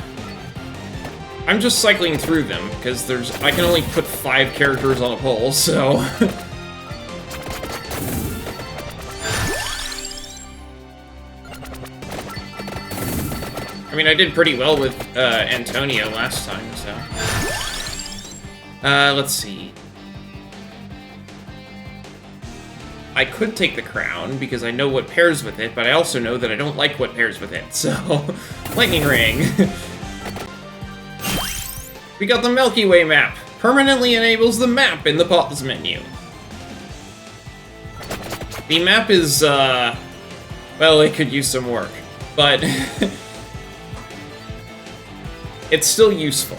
I'm just cycling through them because I can only put 5 characters on a poll, so. I mean, I did pretty well with Antonio last time, so. Let's see. I could take the crown because I know what pairs with it, but I also know that I don't like what pairs with it, so. Lightning Ring. We got the Milky Way map. Permanently enables the map in the pause menu. The map is, well, it could use some work, but it's still useful.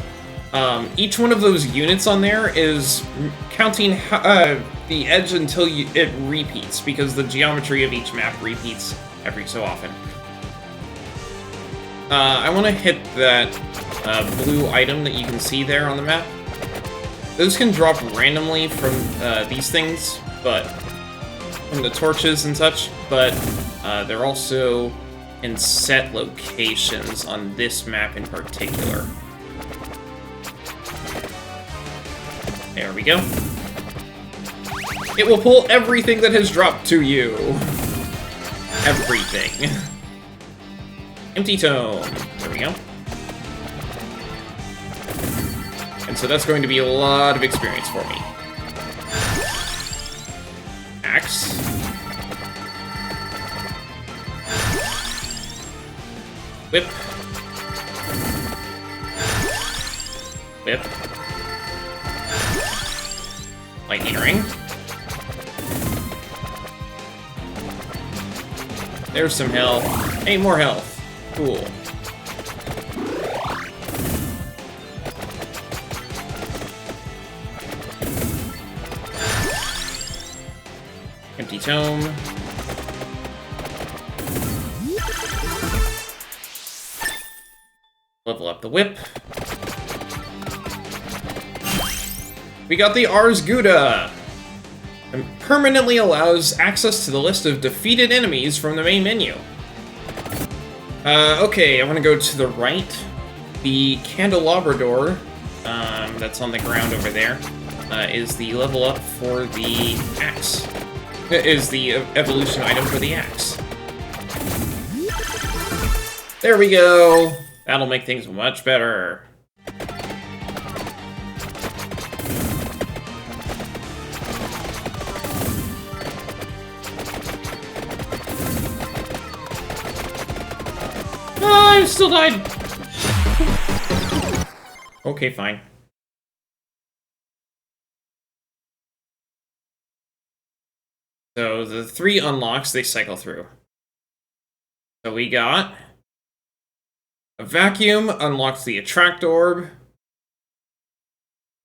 Each one of those units on there is counting the edge until it repeats, because the geometry of each map repeats every so often. I want to hit that blue item that you can see there on the map. Those can drop randomly from these things, but from the torches and such, but they're also in set locations on this map in particular. There we go. It will pull everything that has dropped to you. Everything. Empty tome. There we go. And so that's going to be a lot of experience for me. Axe. Whip. Whip. Lightning Ring. There's some health. Hey, more health. Cool. Empty tome. Level up the whip. We got the Ars Gouda. It permanently allows access to the list of defeated enemies from the main menu. Okay, I want to go to the right. The candelabra door, that's on the ground over there, is the level up for the axe. Is the evolution item for the axe. There we go! That'll make things much better. I still died! Okay, fine. So the 3 unlocks, they cycle through. So we got a vacuum unlocks the attract orb.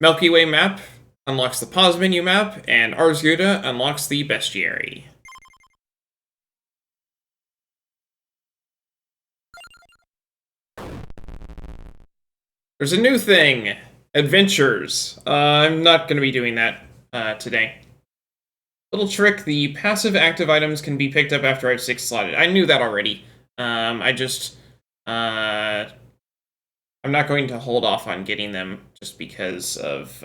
Milky Way map unlocks the pause menu map, and Ars Gouda unlocks the Bestiary. There's a new thing, adventures. I'm not going to be doing that today. Little trick, the passive active items can be picked up after I have 6 slotted. I knew that already. I'm not going to hold off on getting them just because of,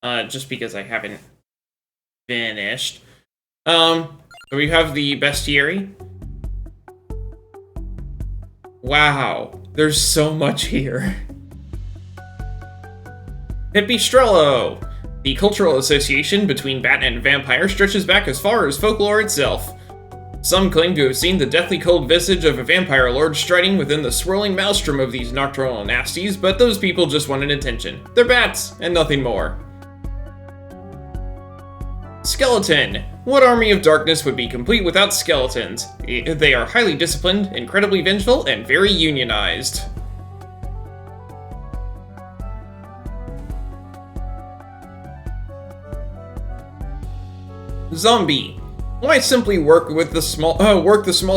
just because I haven't finished. So we have the Bestiary. Wow, there's so much here. Pipistrello! The cultural association between bat and vampire stretches back as far as folklore itself. Some claim to have seen the deathly cold visage of a vampire lord striding within the swirling maelstrom of these nocturnal nasties, but those people just wanted attention. They're bats, and nothing more. Skeleton. What army of darkness would be complete without skeletons? They are highly disciplined, incredibly vengeful, and very unionized. Zombie. Why simply work the small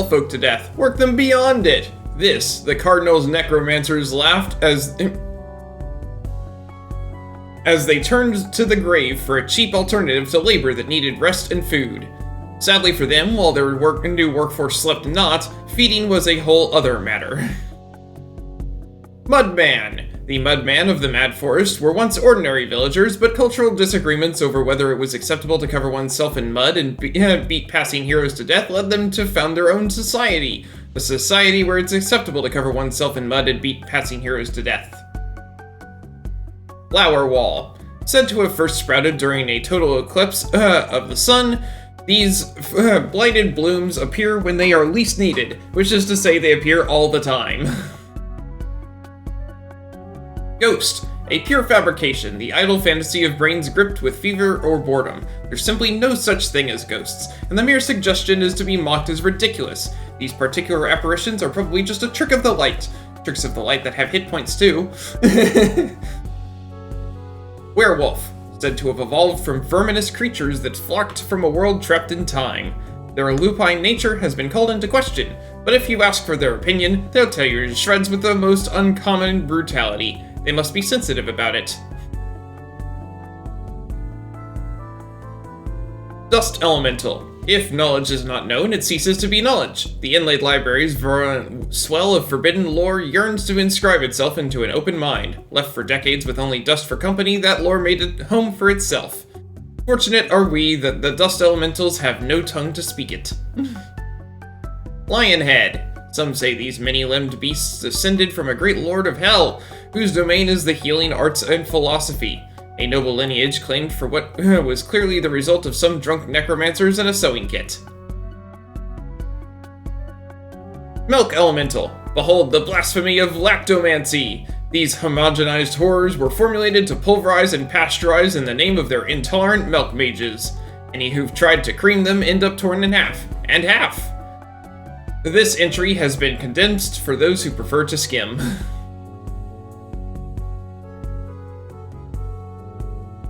folk to death? Work them beyond it. This, the Cardinal's necromancers laughed as they turned to the grave for a cheap alternative to labor that needed rest and food. Sadly for them, while their new workforce slept not, feeding was a whole other matter. Mudman. The Mudman of the Mad Forest were once ordinary villagers, but cultural disagreements over whether it was acceptable to cover oneself in mud and beat passing heroes to death led them to found their own society. A society where it's acceptable to cover oneself in mud and beat passing heroes to death. Flower Wall. Said to have first sprouted during a total eclipse of the sun, these blighted blooms appear when they are least needed, which is to say they appear all the time. Ghost. A pure fabrication, the idle fantasy of brains gripped with fever or boredom. There's simply no such thing as ghosts, and the mere suggestion is to be mocked as ridiculous. These particular apparitions are probably just a trick of the light. Tricks of the light that have hit points too. Werewolf. Said to have evolved from verminous creatures that flocked from a world trapped in time. Their lupine nature has been called into question, but if you ask for their opinion, they'll tear you to shreds with the most uncommon brutality. They must be sensitive about it. Dust Elemental. If knowledge is not known, it ceases to be knowledge. The Inlaid Library's swell of forbidden lore yearns to inscribe itself into an open mind. Left for decades with only dust for company, that lore made a home for itself. Fortunate are we that the Dust Elementals have no tongue to speak it. Lionhead. Some say these many-limbed beasts descended from a great lord of hell, whose domain is the healing arts and philosophy. A noble lineage claimed for what was clearly the result of some drunk necromancers and a sewing kit. Milk Elemental. Behold the blasphemy of lactomancy! These homogenized horrors were formulated to pulverize and pasteurize in the name of their intolerant milk mages. Any who've tried to cream them end up torn in half. And half! This entry has been condensed for those who prefer to skim.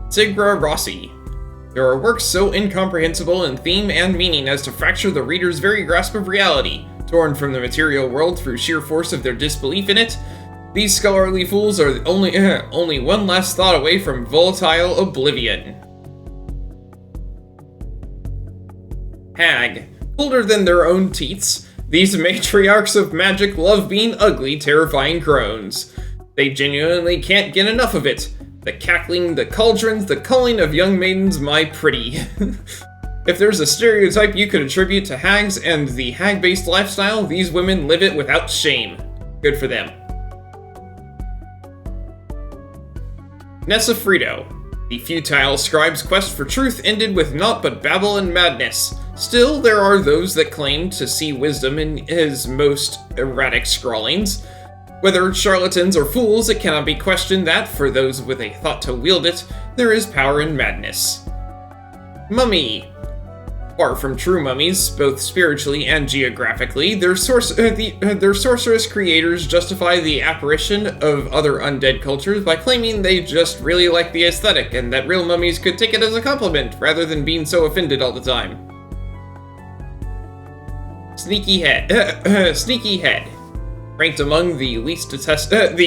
Sigra Rossi. There are works so incomprehensible in theme and meaning as to fracture the reader's very grasp of reality. Torn from the material world through sheer force of their disbelief in it, these scholarly fools are only one last thought away from volatile oblivion. Hag. Colder than their own teats, these matriarchs of magic love being ugly, terrifying crones. They genuinely can't get enough of it. The cackling, the cauldrons, the culling of young maidens, my pretty. If there's a stereotype you could attribute to hags and the hag-based lifestyle, these women live it without shame. Good for them. Nessafrito. The futile scribe's quest for truth ended with naught but babble and madness. Still, there are those that claim to see wisdom in his most erratic scrawlings. Whether charlatans or fools, it cannot be questioned that, for those with a thought to wield it, there is power in madness. Mummy. Far from true mummies, both spiritually and geographically, their sorceress creators justify the apparition of other undead cultures by claiming they just really like the aesthetic, and that real mummies could take it as a compliment, rather than being so offended all the time. Sneaky Head. Sneaky Head. Ranked among the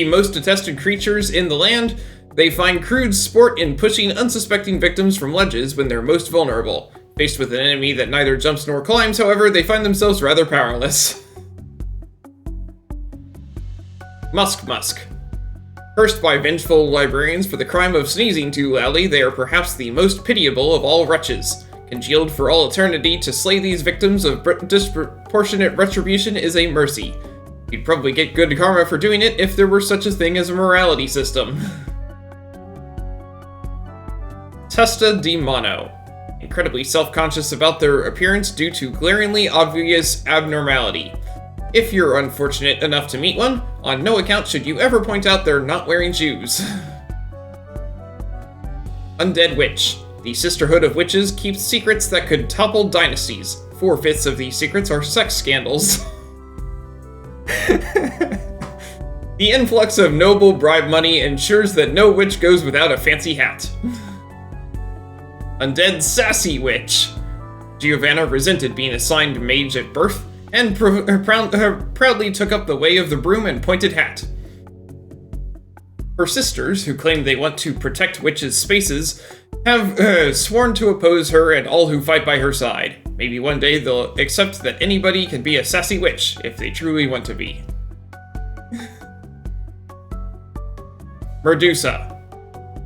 most detested creatures in the land, They find crude sport in pushing unsuspecting victims from ledges when they're most vulnerable. Faced with an enemy that neither jumps nor climbs, however, they find themselves rather powerless. Musk. Cursed by vengeful librarians for the crime of sneezing too loudly, they are perhaps the most pitiable of all wretches. Congealed for all eternity, to slay these victims of disproportionate retribution is a mercy. You'd probably get good karma for doing it if there were such a thing as a morality system. Testa di Mono. Incredibly self-conscious about their appearance due to glaringly obvious abnormality. If you're unfortunate enough to meet one, on no account should you ever point out they're not wearing shoes. Undead Witch. The Sisterhood of Witches keeps secrets that could topple dynasties. 4/5 of these secrets are sex scandals. The influx of noble bribe money ensures that no witch goes without a fancy hat. Undead Sassy Witch. Giovanna resented being assigned mage at birth, and proudly took up the way of the broom and pointed hat. Her sisters, who claim they want to protect witches' spaces, have sworn to oppose her and all who fight by her side. Maybe one day they'll accept that anybody can be a sassy witch, if they truly want to be. Medusa.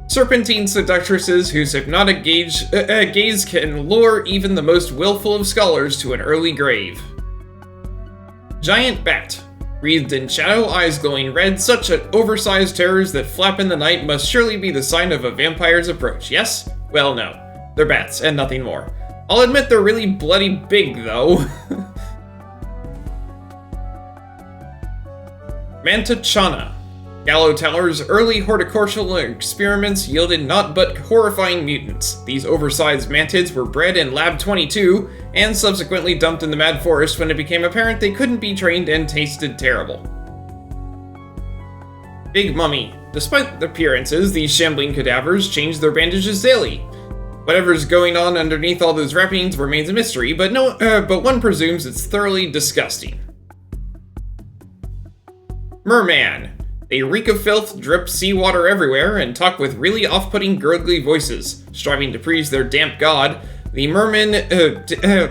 Serpentine seductresses whose hypnotic gaze can lure even the most willful of scholars to an early grave. Giant Bat. Wreathed in shadow, eyes glowing red, such oversized terrors that flap in the night must surely be the sign of a vampire's approach, yes? Well, no. They're bats, and nothing more. I'll admit they're really bloody big, though. Mantachana. Gallo Tower's early horticultural experiments yielded naught but horrifying mutants. These oversized mantids were bred in Lab 22, and subsequently dumped in the Mad Forest when it became apparent they couldn't be trained and tasted terrible. Big Mummy. Despite the appearances, these shambling cadavers change their bandages daily. Whatever's going on underneath all those wrappings remains a mystery, but one presumes it's thoroughly disgusting. Merman. They reek of filth, drip seawater everywhere, and talk with really off-putting gurgly voices. Striving to please their damp god, the mermen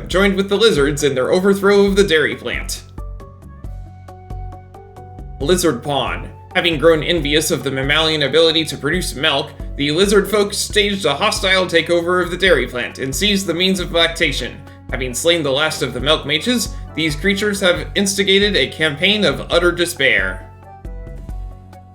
joined with the lizards in their overthrow of the dairy plant. Lizard Pawn. Having grown envious of the mammalian ability to produce milk, the lizard folk staged a hostile takeover of the dairy plant and seized the means of lactation. Having slain the last of the milk mages, these creatures have instigated a campaign of utter despair.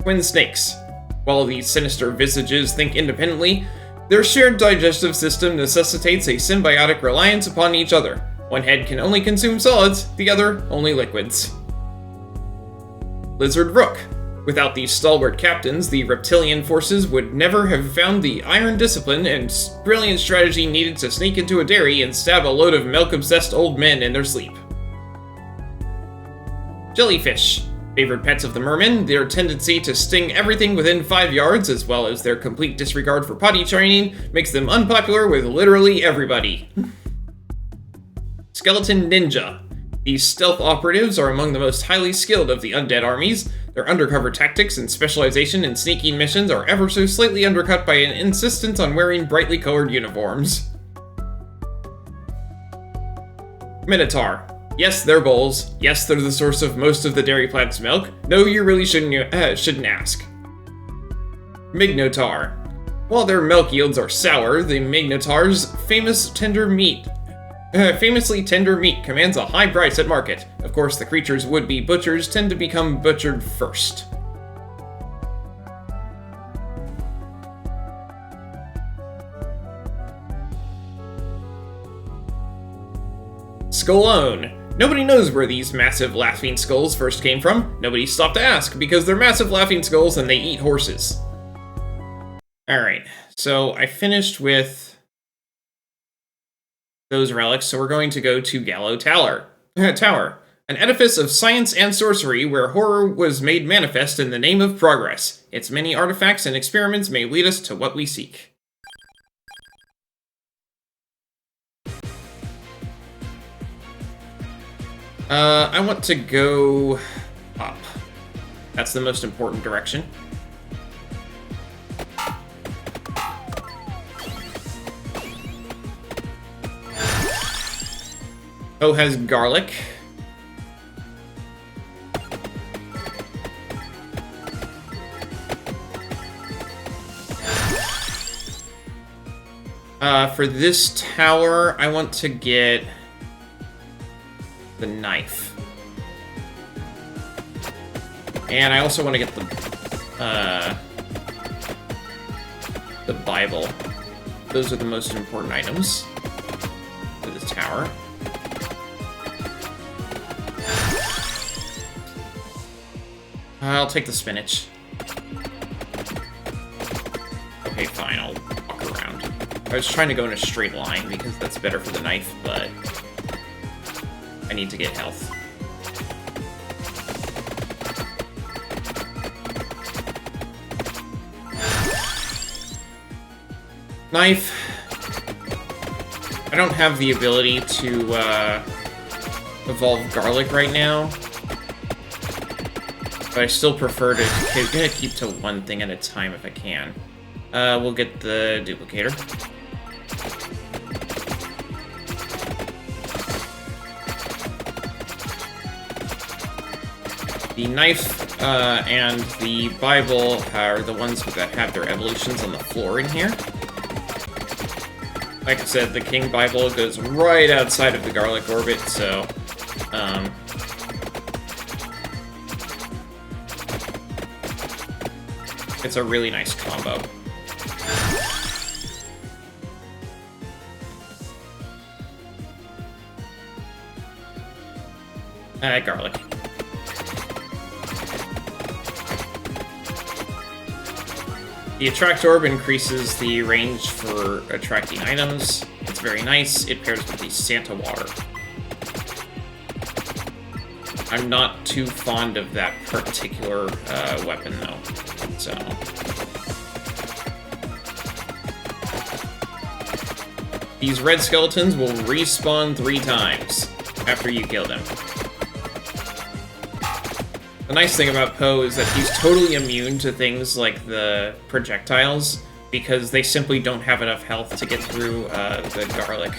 Twin Snakes. While these sinister visages think independently, their shared digestive system necessitates a symbiotic reliance upon each other. One head can only consume solids, the other only liquids. Lizard Rook. Without these stalwart captains, the reptilian forces would never have found the iron discipline and brilliant strategy needed to sneak into a dairy and stab a load of milk-obsessed old men in their sleep. Jellyfish. Favorite pets of the mermen, their tendency to sting everything within 5 yards, as well as their complete disregard for potty training, makes them unpopular with literally everybody. Skeleton Ninja. These stealth operatives are among the most highly skilled of the undead armies. Their undercover tactics and specialization in sneaking missions are ever so slightly undercut by an insistence on wearing brightly colored uniforms. Minotaur. Yes, they're bulls. Yes, they're the source of most of the dairy plant's milk. No, you really shouldn't ask. Mignotar. While their milk yields are sour, the Mignotar's famously tender meat commands a high price at market. Of course, the creature's would-be butchers tend to become butchered first. Skullone. Nobody knows where these massive laughing skulls first came from. Nobody stopped to ask, because they're massive laughing skulls and they eat horses. Alright, so I finished with those relics, so we're going to go to Gallo Tower. An edifice of science and sorcery where horror was made manifest in the name of progress. Its many artifacts and experiments may lead us to what we seek. I want to go up. That's the most important direction. Poe has garlic. For this tower, I want to get the knife. And I also want to get the Bible. Those are the most important items for this tower. I'll take the spinach. Okay, fine, I'll walk around. I was trying to go in a straight line because that's better for the knife, but I need to get health. Knife. I don't have the ability to evolve garlic right now, but I still prefer to keep to one thing at a time if I can. We'll get the duplicator. The knife and the Bible are the ones that have their evolutions on the floor in here. Like I said, the King Bible goes right outside of the garlic orbit, so it's a really nice combo. Garlic. The Attract Orb increases the range for attracting items. It's very nice. It pairs with the Santa Water. I'm not too fond of that particular weapon, though. So these red skeletons will respawn 3 times after you kill them. The nice thing about Poe is that he's totally immune to things like the projectiles, because they simply don't have enough health to get through the garlic.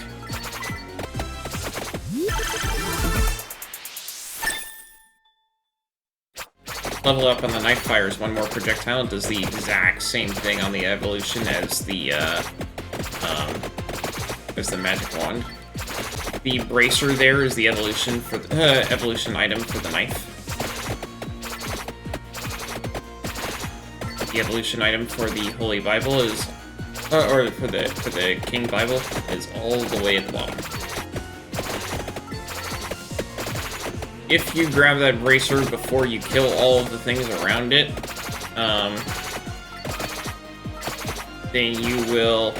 Level up on the knife fires 1 more projectile. It does the exact same thing on the evolution as the magic wand. The bracer there is the evolution for the evolution item for the knife. The evolution item for the Holy Bible is, or for the King Bible, is all the way at the bottom. If you grab that bracer before you kill all of the things around it, then you will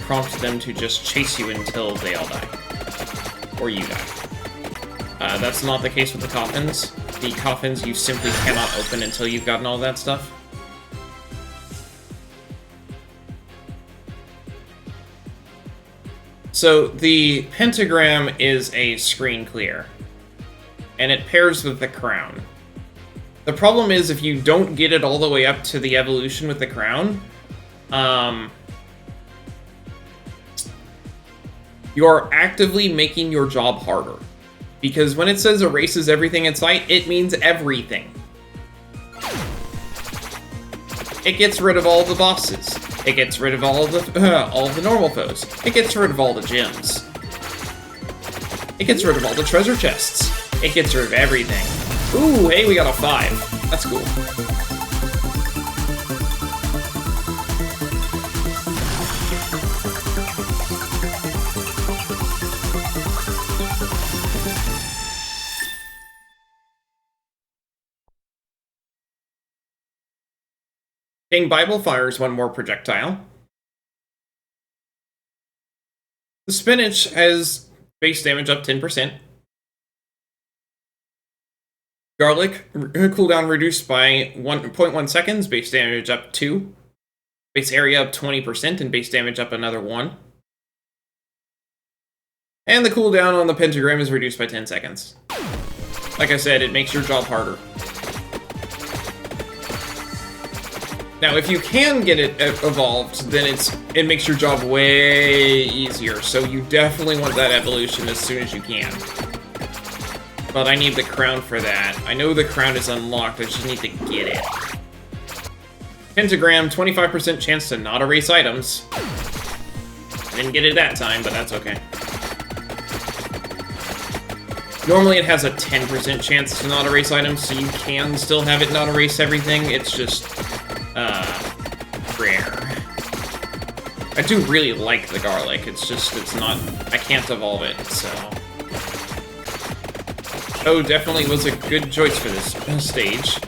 prompt them to just chase you until they all die. Or you die. That's not the case with the coffins. The coffins you simply cannot open until you've gotten all that stuff. So the pentagram is a screen clear, and it pairs with the crown. The problem is if you don't get it all the way up to the evolution with the crown, you're actively making your job harder. Because when it says erases everything in sight, it means everything. It gets rid of all the bosses. It gets rid of all the normal foes. It gets rid of all the gems. It gets rid of all the treasure chests. It gets rid of everything. Ooh, hey, we got a 5. That's cool. King Bible fires 1 more projectile. The spinach has base damage up 10%. Garlic, cooldown reduced by 1.1 seconds, base damage up 2. Base area up 20%, and base damage up another 1. And the cooldown on the pentagram is reduced by 10 seconds. Like I said, it makes your job harder. Now, if you can get it evolved, then it makes your job way easier, so you definitely want that evolution as soon as you can. But I need the crown for that. I know the crown is unlocked, I just need to get it. Pentagram, 25% chance to not erase items. I didn't get it that time, but that's okay. Normally it has a 10% chance to not erase items, so you can still have it not erase everything. It's just, rare. I do really like the garlic, it's not, I can't evolve it, so. Oh, definitely was a good choice for this stage.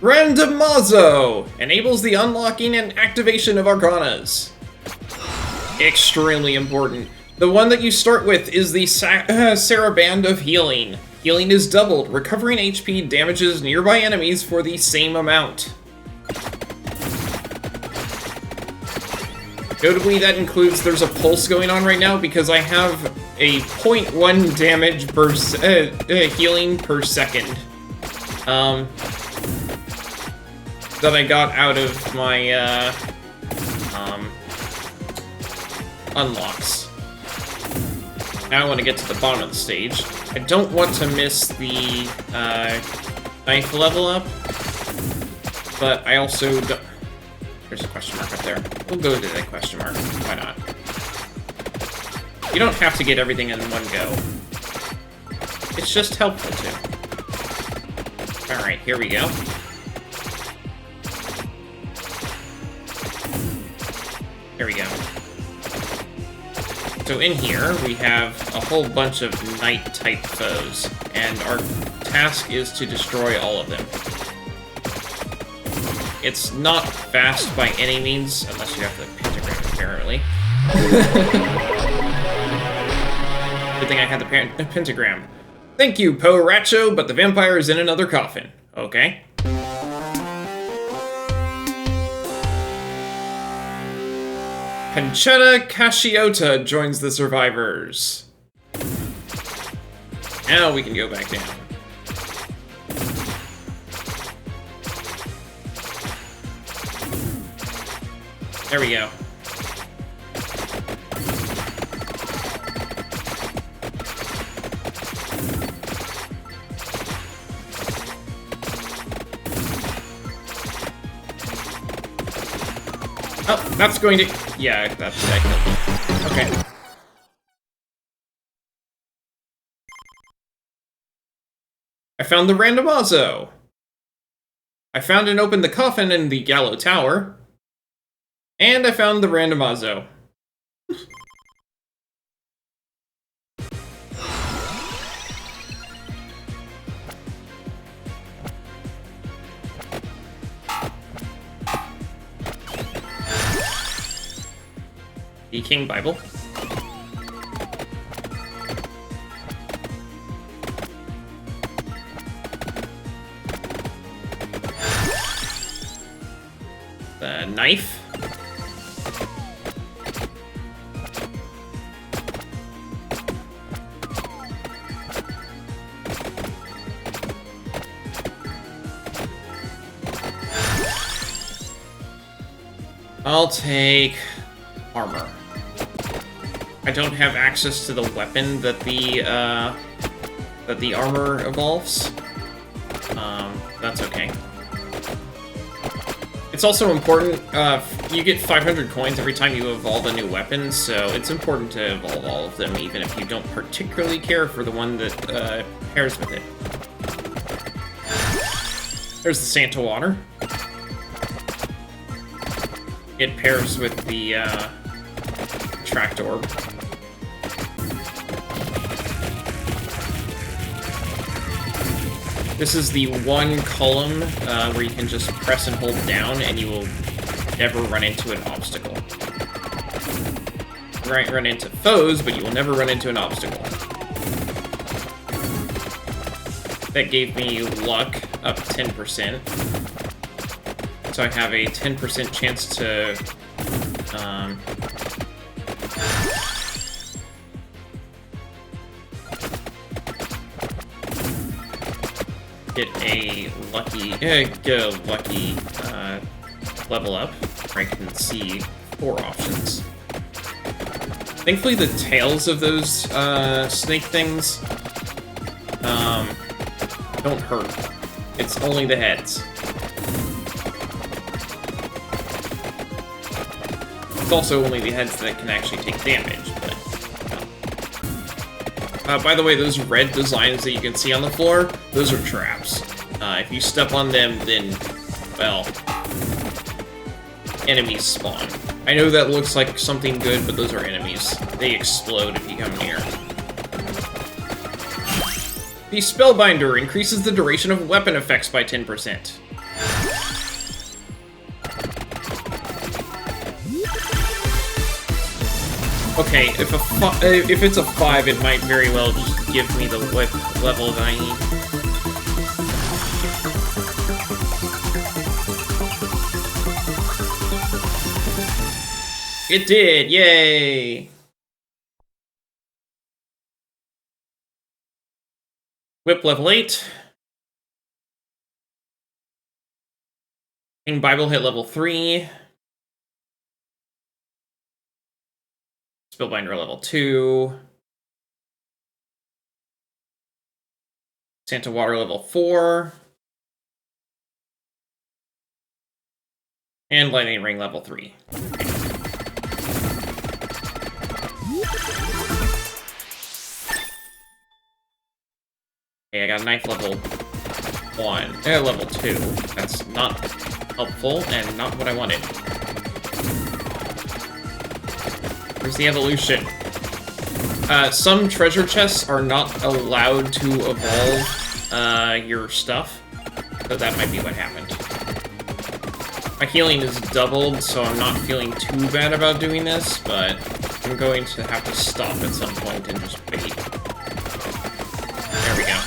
Randomazo! Enables the unlocking and activation of Arcanas. Extremely important. The one that you start with is the Saraband of Healing. Healing is doubled. Recovering HP damages nearby enemies for the same amount. Notably, that includes there's a pulse going on right now because I have a 0.1 damage per healing per second. That I got out of my unlocks. Now I want to get to the bottom of the stage. I don't want to miss the knife level up, but I also don't... There's a question mark up there. We'll go to that question mark. Why not? You don't have to get everything in one go. It's just helpful to. Alright, here we go. Here we go. So in here, we have a whole bunch of knight-type foes, and our task is to destroy all of them. It's not fast by any means, unless you have the pentagram, apparently. Good thing I had the pentagram. Thank you, Poe Racho, but the vampire is in another coffin. Okay. Panchetta Casciota joins the survivors. Now we can go back down. There we go. Oh, that's going to... Yeah, that's it. Okay. I found the randomazo. I found and opened the coffin in the Gallo Tower. And I found the randomazo. The King Bible. The knife. I'll take armor. I don't have access to the weapon that the armor evolves. That's okay. It's also important, you get 500 coins every time you evolve a new weapon, so it's important to evolve all of them, even if you don't particularly care for the one that pairs with it. There's the Santa Water. It pairs with the Tract Orb. This is the one column where you can just press and hold down and you will never run into an obstacle. You might run into foes, but you will never run into an obstacle. That gave me luck up 10%. So I have a 10% chance to get a lucky level up, where I can see 4 options. Thankfully, the tails of those snake things don't hurt. It's only the heads. It's also only the heads that can actually take damage, but... by the way, those red designs that you can see on the floor, those are traps. If you step on them, then, well, enemies spawn. I know that looks like something good, but those are enemies. They explode if you come near. The Spellbinder increases the duration of weapon effects by 10%. Okay, if it's a 5, it might very well just give me the whip level that I need. It did! Yay! Whip level 8. King Bible hit level 3. Spellbinder level 2. Santa Water level 4. And Lightning Ring level 3. Okay, I got knife level 1. Level 2. That's not helpful and not what I wanted. Where's the evolution? Some treasure chests are not allowed to evolve your stuff, so that might be what happened. My healing is doubled, so I'm not feeling too bad about doing this, but I'm going to have to stop at some point and just wait. There we go.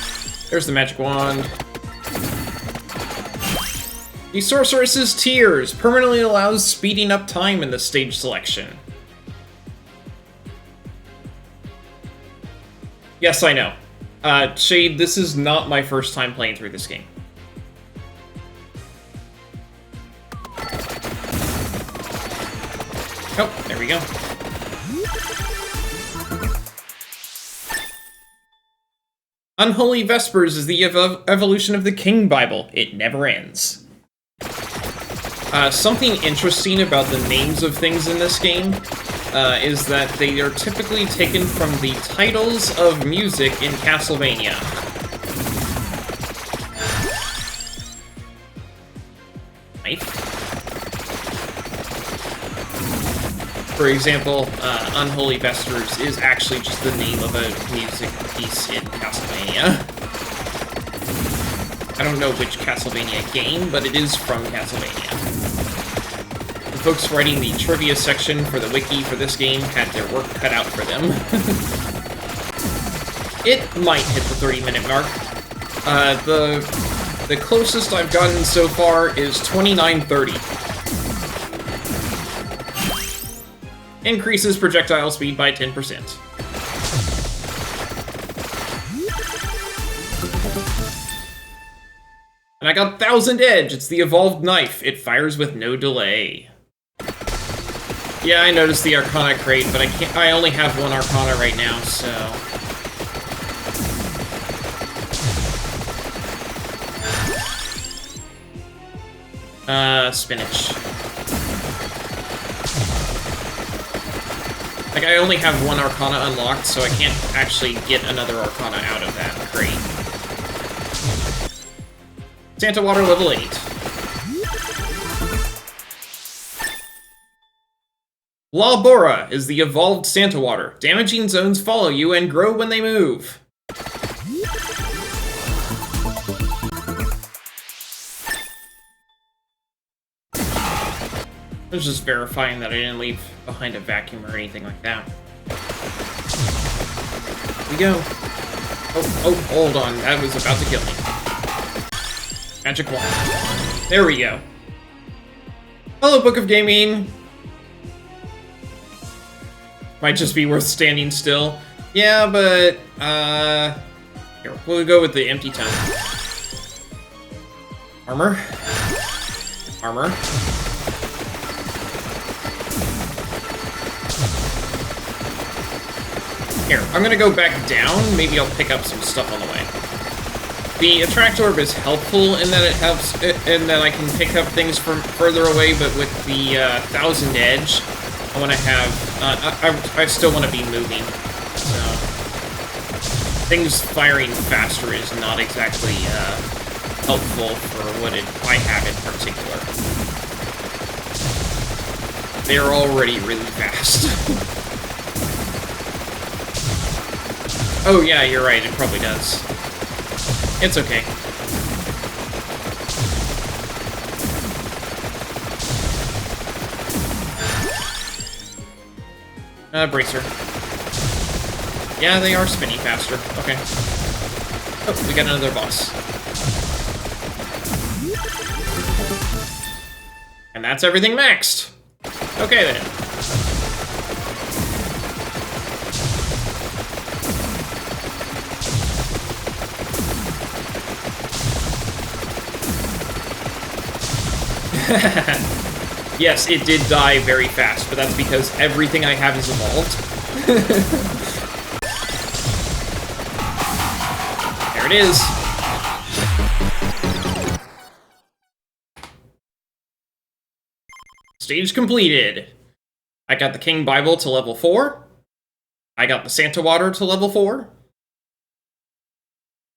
There's the magic wand. The Sorceress's Tears permanently allows speeding up time in the stage selection. Yes, I know. Shade, this is not my first time playing through this game. Oh, there we go. Unholy Vespers is the evolution of the King Bible. It never ends. Something interesting about the names of things in this game is that they are typically taken from the titles of music in Castlevania. Knife. For example, Unholy Vespers is actually just the name of a music piece in Castlevania. I don't know which Castlevania game, but it is from Castlevania. The folks writing the trivia section for the wiki for this game had their work cut out for them. It might hit the 30-minute mark. The closest I've gotten so far is 29:30. Increases projectile speed by 10%. And I got Thousand Edge! It's the evolved knife. It fires with no delay. Yeah, I noticed the Arcana crate, but I only have one Arcana right now, so... Spinach. Like, I only have one Arcana unlocked, so I can't actually get another Arcana out of that crate. Santa Water level 8. La Bora is the evolved Santa Water. Damaging zones follow you and grow when they move. I was just verifying that I didn't leave behind a vacuum or anything like that. Here we go. Oh, hold on. That was about to kill me. Magic wand. There we go. Hello, Book of Gaming. Might just be worth standing still. Yeah, but, here, we'll go with the empty tome. Armor. Armor. Here, I'm gonna go back down. Maybe I'll pick up some stuff on the way. The Attract Orb is helpful in that it helps, in that I can pick up things from further away, but with the 1000 edge, I want to have, I still want to be moving, so things firing faster is not exactly helpful for what I have in particular. They're already really fast. Oh yeah, you're right, it probably does. It's okay. Bracer. Yeah, they are spinning faster. Okay. Oh, we got another boss. And that's everything maxed. Okay then. Yes, it did die very fast, but that's because everything I have is evolved. There it is. Stage completed. I got the King Bible to level 4. I got the Santa Water to level 4.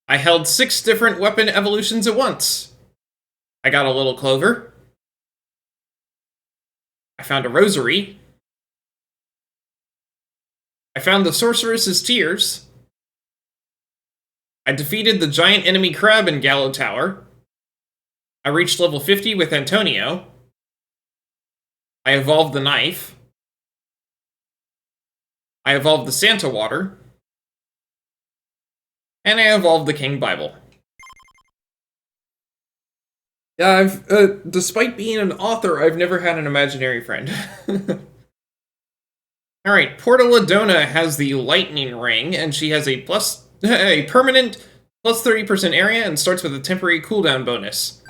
I held 6 different weapon evolutions at once. I got a little clover. I found a rosary. I found the Sorceress's Tears. I defeated the giant enemy crab in Gallo Tower. I reached level 50 with Antonio. I evolved the knife. I evolved the Santa Water. And I evolved the King Bible. Despite being an author, I've never had an imaginary friend. Alright, Porta Ladona has the Lightning Ring, and she has a permanent plus 30% area and starts with a temporary cooldown bonus.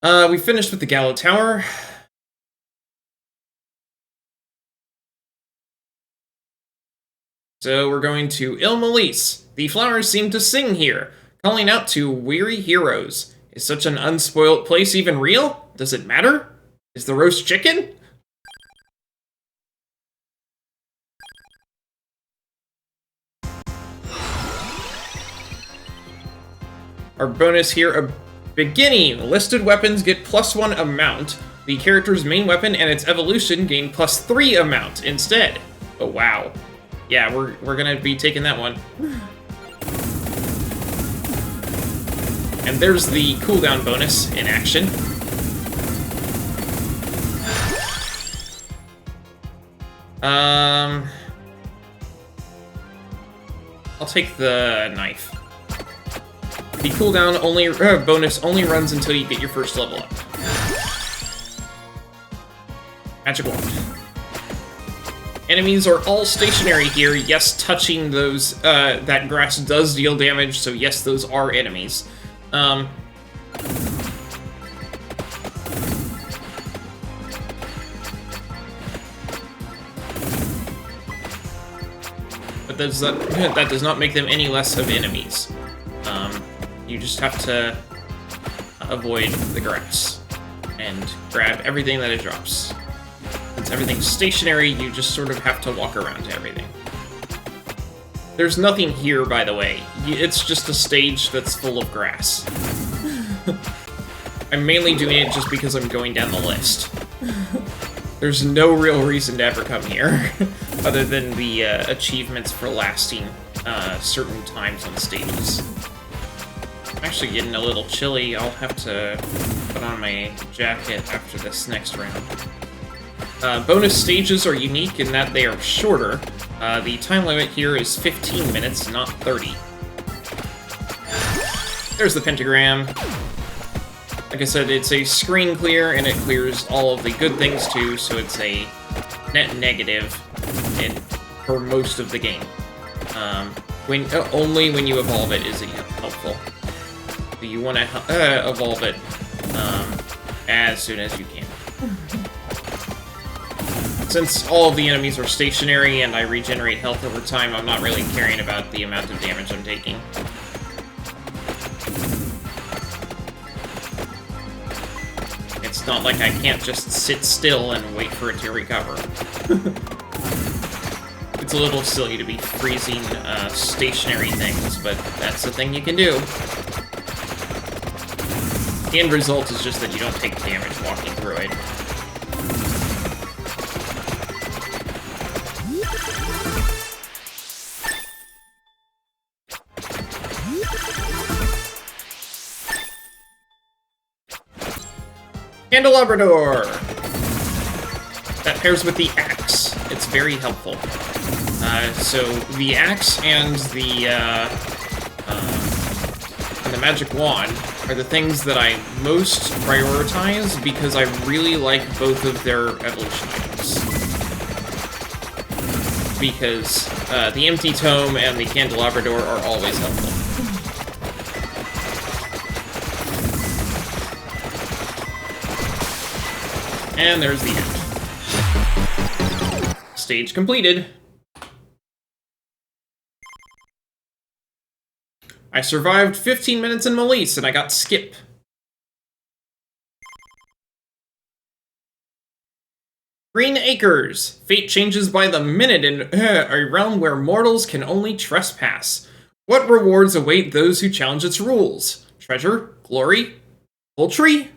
We finished with the Gallo Tower. So we're going to Molise. The flowers seem to sing here, calling out to weary heroes. Is such an unspoilt place even real? Does it matter? Is the roast chicken? Our bonus here, a beginning. Listed weapons get +1 amount. The character's main weapon and its evolution gain +3 amount instead. Oh wow. Yeah, we're gonna be taking that one. And there's the cooldown bonus in action. I'll take the knife. The cooldown bonus only runs until you get your first level up. Magic wand. Enemies are all stationary here. Yes, touching those that grass does deal damage, so yes, those are enemies. But that does not make them any less of enemies. You just have to avoid the grass and grab everything that it drops. Since everything's stationary, you just sort of have to walk around to everything. There's nothing here, by the way. It's just a stage that's full of grass. I'm mainly doing it just because I'm going down the list. There's no real reason to ever come here, other than the achievements for lasting certain times on stages. I'm actually getting a little chilly. I'll have to put on my jacket after this next round. Bonus stages are unique in that they are shorter. The time limit here is 15 minutes, not 30. There's the pentagram. Like I said, it's a screen clear, and it clears all of the good things too, so it's a net negative for most of the game. Only when you evolve it is it helpful. So you want to evolve it as soon as you can. Since all of the enemies are stationary and I regenerate health over time, I'm not really caring about the amount of damage I'm taking. It's not like I can't just sit still and wait for it to recover. It's a little silly to be freezing stationary things, but that's the thing you can do. The end result is just that you don't take damage walking through it. Candelabrador! That pairs with the axe. It's very helpful. So the axe and the magic wand are the things that I most prioritize because I really like both of their evolution items. Because the empty tome and the candelabrador are always helpful. And there's the end. Stage completed. I survived 15 minutes in Molise and I got skip. Green Acres. Fate changes by the minute in a realm where mortals can only trespass. What rewards await those who challenge its rules? Treasure? Glory? Poultry?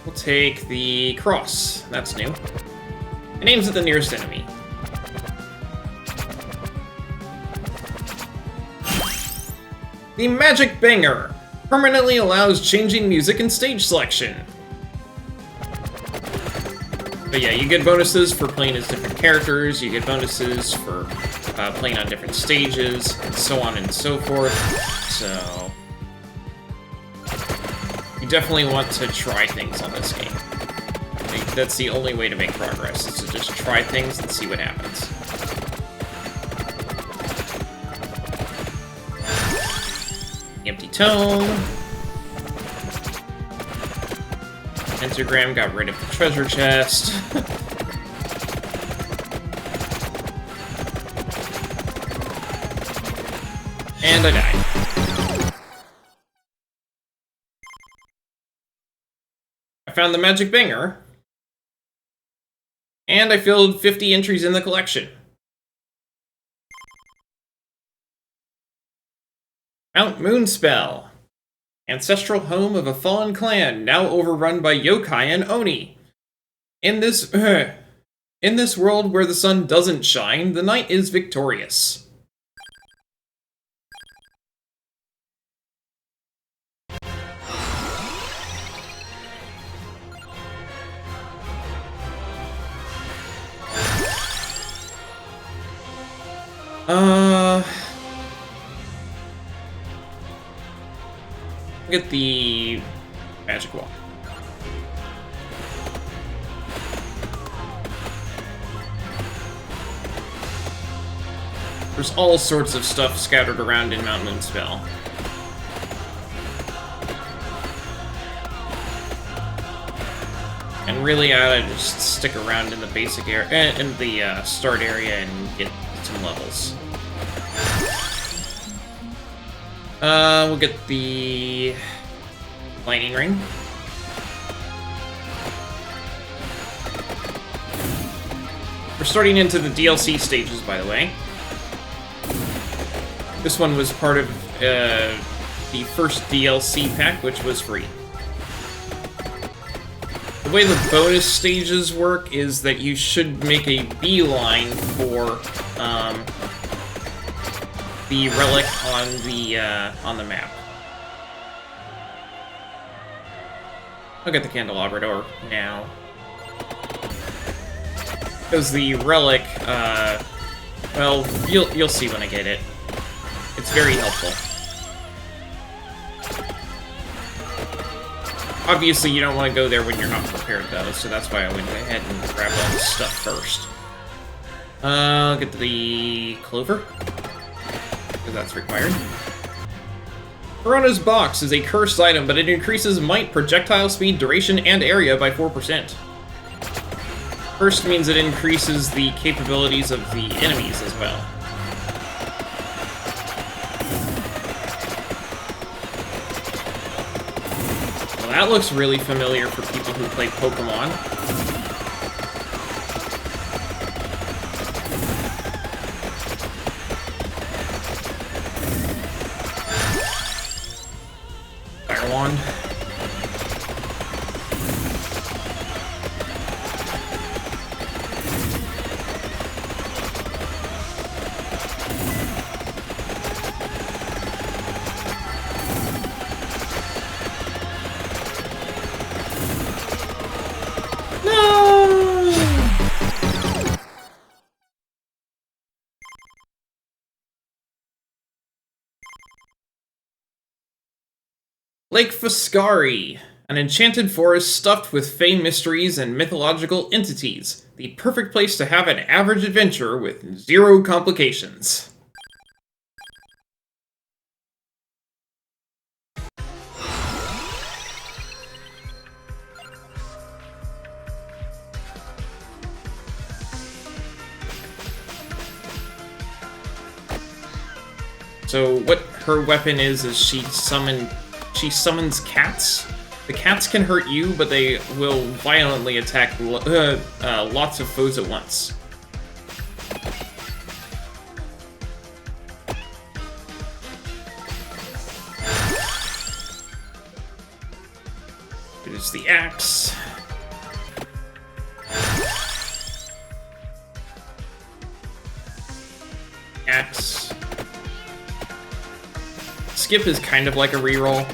We'll take the cross. That's new. It aims at the nearest enemy. The Magic Banger permanently allows changing music and stage selection. But yeah, you get bonuses for playing as different characters, you get bonuses for playing on different stages, and so on and so forth. So you definitely want to try things on this game. That's the only way to make progress, is to just try things and see what happens. Empty tome. Pentagram got rid of the treasure chest. And I died. I found the Magic Banger. And I filled 50 entries in the collection. Mount Moonspell. Ancestral home of a fallen clan, now overrun by yokai and oni. In this world where the sun doesn't shine, the night is victorious. Get the magic wall. There's all sorts of stuff scattered around in Mount Moonspell. And really, I ought to just stick around in the basic area, in the start area, and get some levels. We'll get the lightning ring. We're starting into the DLC stages, by the way. This one was part of the first DLC pack, which was free. The way the bonus stages work is that you should make a beeline for the relic on the map. I'll get the candelabra door now. Because the relic, well, you'll see when I get it. It's very helpful. Obviously, you don't want to go there when you're not prepared, though, so that's why I went ahead and grabbed all this stuff first. I'll get the clover, because that's required. Corona's box is a cursed item, but it increases might, projectile speed, duration, and area by 4%. Cursed means it increases the capabilities of the enemies as well. Well, that looks really familiar for people who play Pokemon. Fire Wand. Lake Foscari, an enchanted forest stuffed with fey mysteries and mythological entities. The perfect place to have an average adventure with 0 complications. So what her weapon is she summons cats. The cats can hurt you, but they will violently attack lots of foes at once. Here's the axe. Axe. Skip is kind of like a reroll.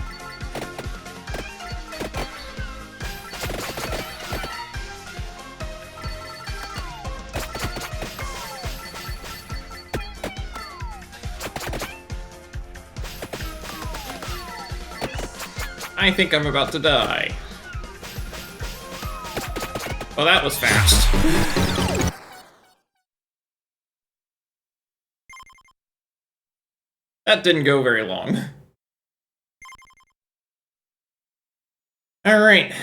I think I'm about to die. Well, that was fast. That didn't go very long. Alright.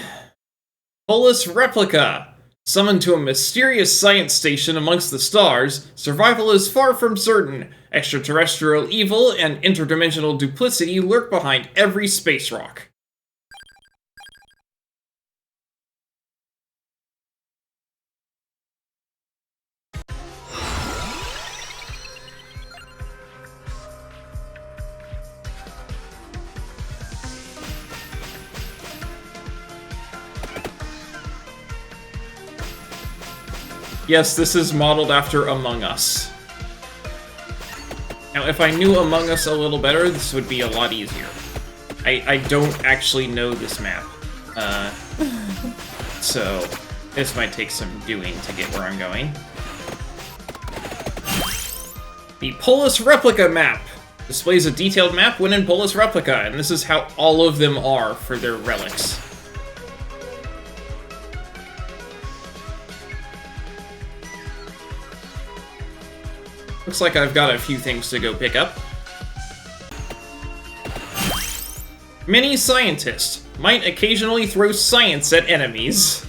Polus Replica. Summoned to a mysterious science station amongst the stars, survival is far from certain. Extraterrestrial evil and interdimensional duplicity lurk behind every space rock. Yes, this is modeled after Among Us. Now, if I knew Among Us a little better, this would be a lot easier. I don't actually know this map. So, this might take some doing to get where I'm going. The Polus Replica map displays a detailed map when in Polus Replica, and this is how all of them are for their relics. Looks like I've got a few things to go pick up. Mini Scientist. Might occasionally throw science at enemies.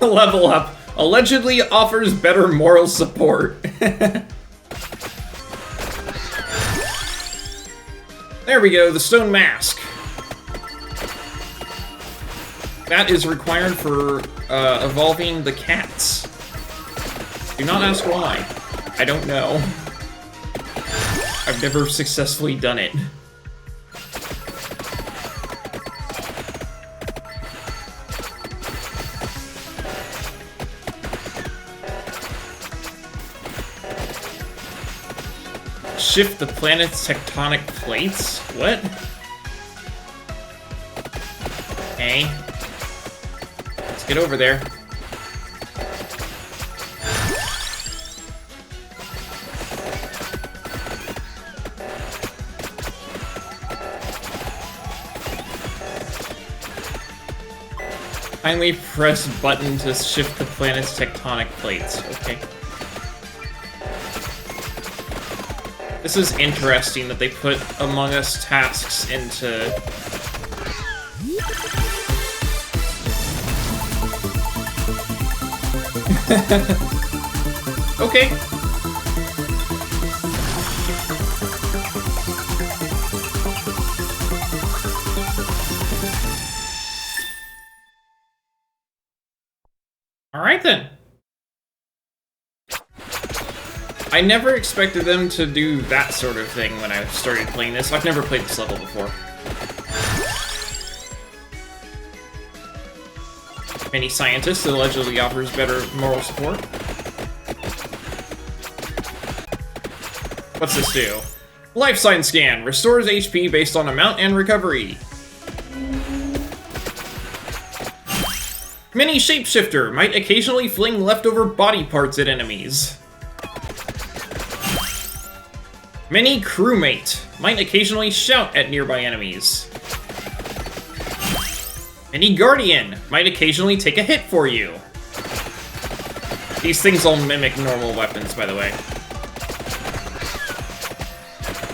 Level up. Allegedly offers better moral support. There we go, the Stone Mask. That is required for evolving the cats. Do not ask why. I don't know. I've never successfully done it. shift the planet's tectonic plates? What? Okay. Let's get over there. Kindly press button to shift the planet's tectonic plates. Okay. This is interesting that they put Among Us tasks into... Okay. Alright then. I never expected them to do that sort of thing when I started playing this. I've never played this level before. Many scientists allegedly offers better moral support. What's this do? Life sign scan. Restores HP based on amount and recovery. Mini shapeshifter. Might occasionally fling leftover body parts at enemies. Mini crewmate. Might occasionally shout at nearby enemies. Mini guardian. Might occasionally take a hit for you. These things all mimic normal weapons, by the way.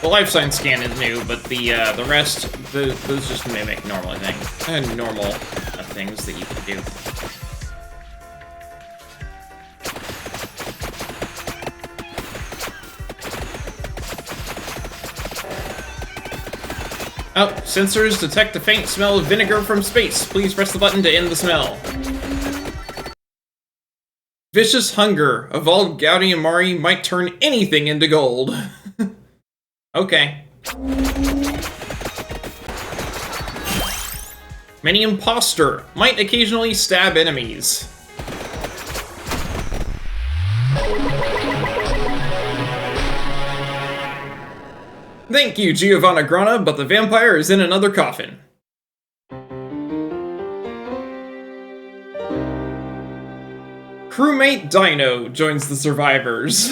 The life sign scan is new, but the rest, those just mimic normal things. Normal things that you can do. Oh, sensors detect a faint smell of vinegar from space. Please press the button to end the smell. Vicious hunger. Evolved Gaudiamari might turn anything into gold. Okay. Many imposter. Might occasionally stab enemies. Thank you, Giovanna Grana, but the vampire is in another coffin. Crewmate Dino joins the survivors.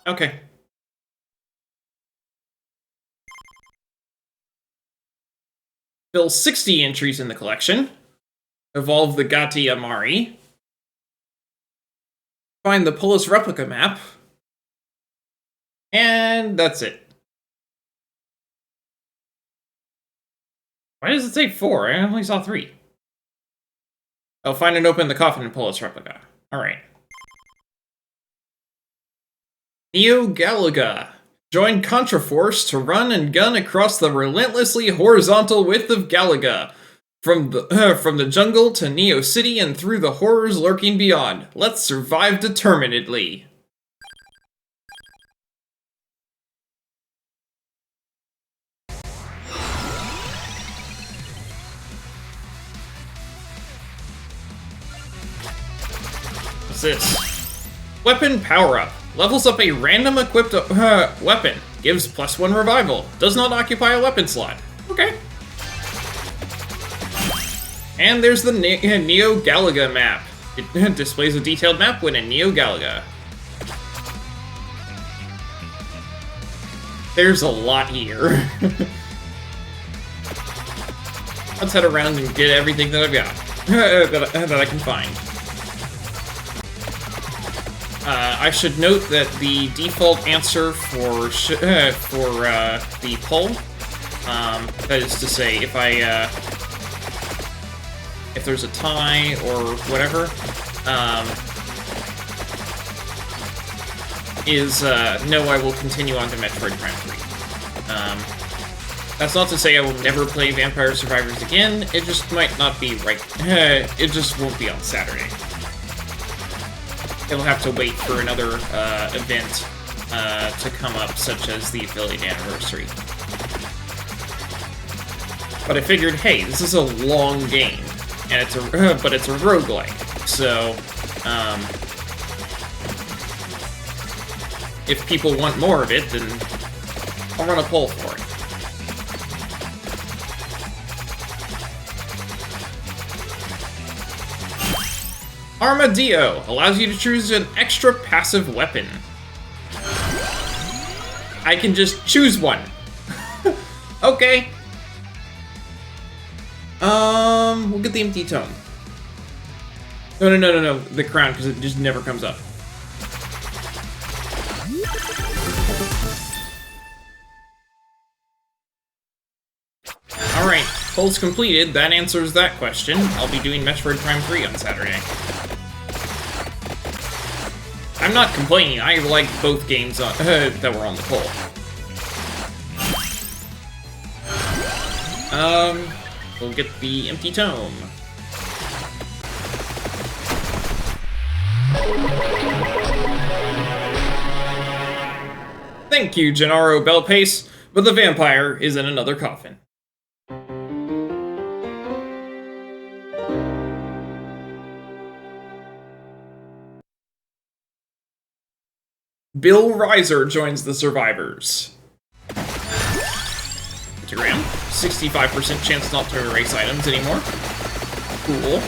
Okay. Fill 60 entries in the collection. Evolve the Gaudiamari. Find the Polus replica map. And that's it. Why does it say 4? I only saw 3. Oh, find and open the coffin in Polus replica. Alright. Neo Galuga. Join Contraforce to run and gun across the relentlessly horizontal width of Galuga. From the jungle to Neo City and through the horrors lurking beyond. Let's survive determinedly. What's this? Weapon power-up. Levels up a random equipped weapon. Gives +1 revival. Does not occupy a weapon slot. Okay. And there's the Neo Galuga map. It displays a detailed map when in Neo Galuga. There's a lot here. Let's head around and get everything that I've got. that I can find. I should note that the default answer for the poll, that is to say, if there's a tie or whatever, is no, I will continue on to Metroid Prime 3. That's not to say I will never play Vampire Survivors again. It just might not be right. It just won't be on Saturday. it'll have to wait for another event to come up, such as the affiliate anniversary. But I figured, hey, this is a long game, and it's but it's a roguelike, so if people want more of it, then I'll run a poll for it. Armadillo allows you to choose an extra passive weapon. I can just choose one. Okay. We'll get the empty tome. No, the crown, because it just never comes up. Alright, polls completed. That answers that question. I'll be doing Metroid Prime 3 on Saturday. I'm not complaining. I like both games that were on the poll. We'll get the empty tome. Thank you, Gennaro Bellpace, but the vampire is in another coffin. Bill Reiser joins the survivors. Pentagram, 65% chance not to erase items anymore. Cool.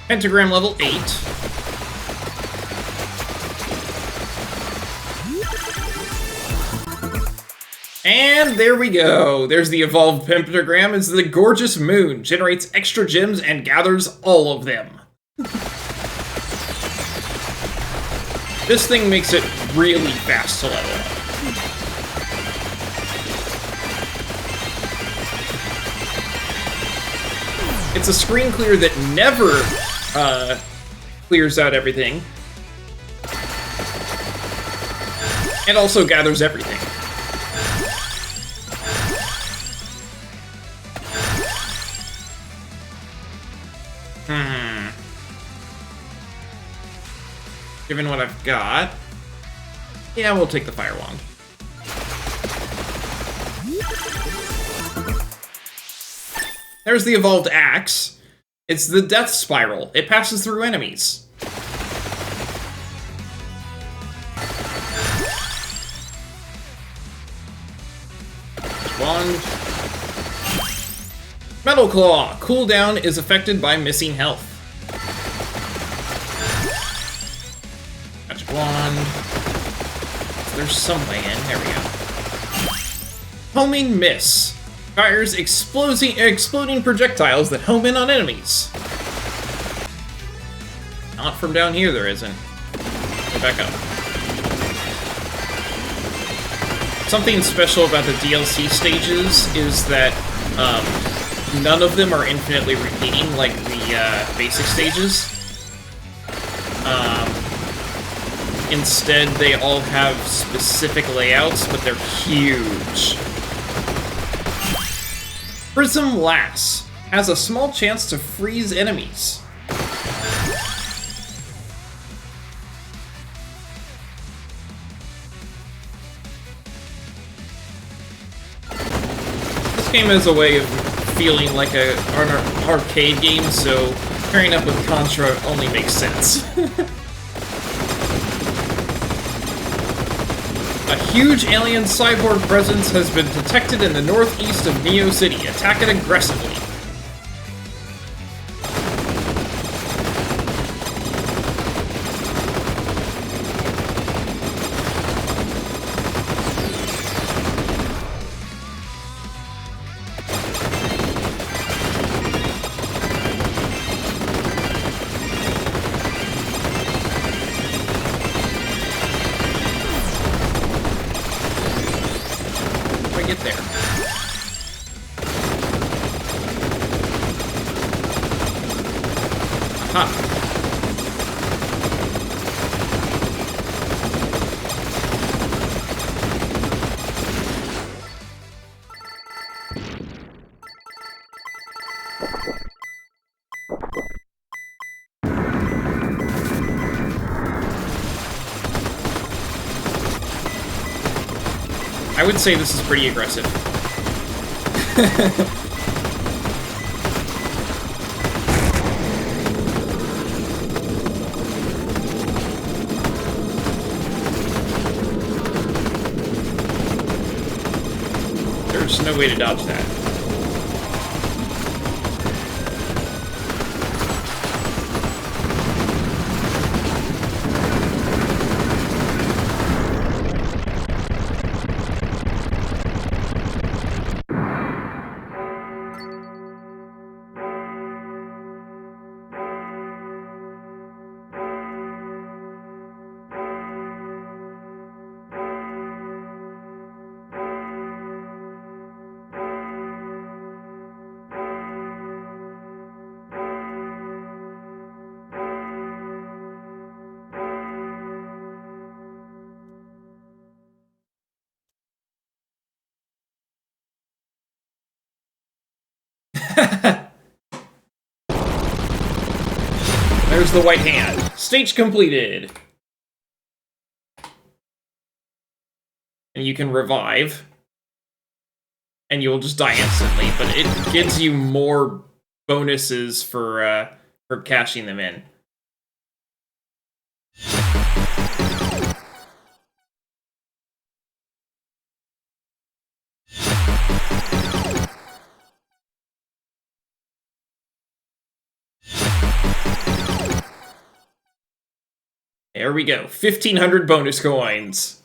Pentagram level 8. And there we go. There's the evolved pentagram. It's the gorgeous moon. Generates extra gems and gathers all of them. This thing makes it really fast to level up. It's a screen clear that never clears out everything. And also gathers everything. Given what I've got, yeah, we'll take the Fire Wand. There's the evolved axe. It's the death spiral. It passes through enemies. Wand. Metal Claw. Cooldown is affected by missing health. Magic Wand. There's some way in. There we go. Homing Miss. Fires exploding projectiles that home in on enemies. Not from down here, there isn't. Go back up. Something special about the DLC stages is that none of them are infinitely repeating like the basic stages. Instead, they all have specific layouts, but they're huge. Prism Lass has a small chance to freeze enemies. This game is a way of feeling like an arcade game, so pairing up with Contra only makes sense. A huge alien cyborg presence has been detected in the northeast of Neo City. Attack it aggressively. Ha! I would say this is pretty aggressive. There's no way to dodge that. There's the white hand. Stage completed. And you can revive. And you'll just die instantly, but it gives you more bonuses for cashing them in. There we go, 1,500 bonus coins.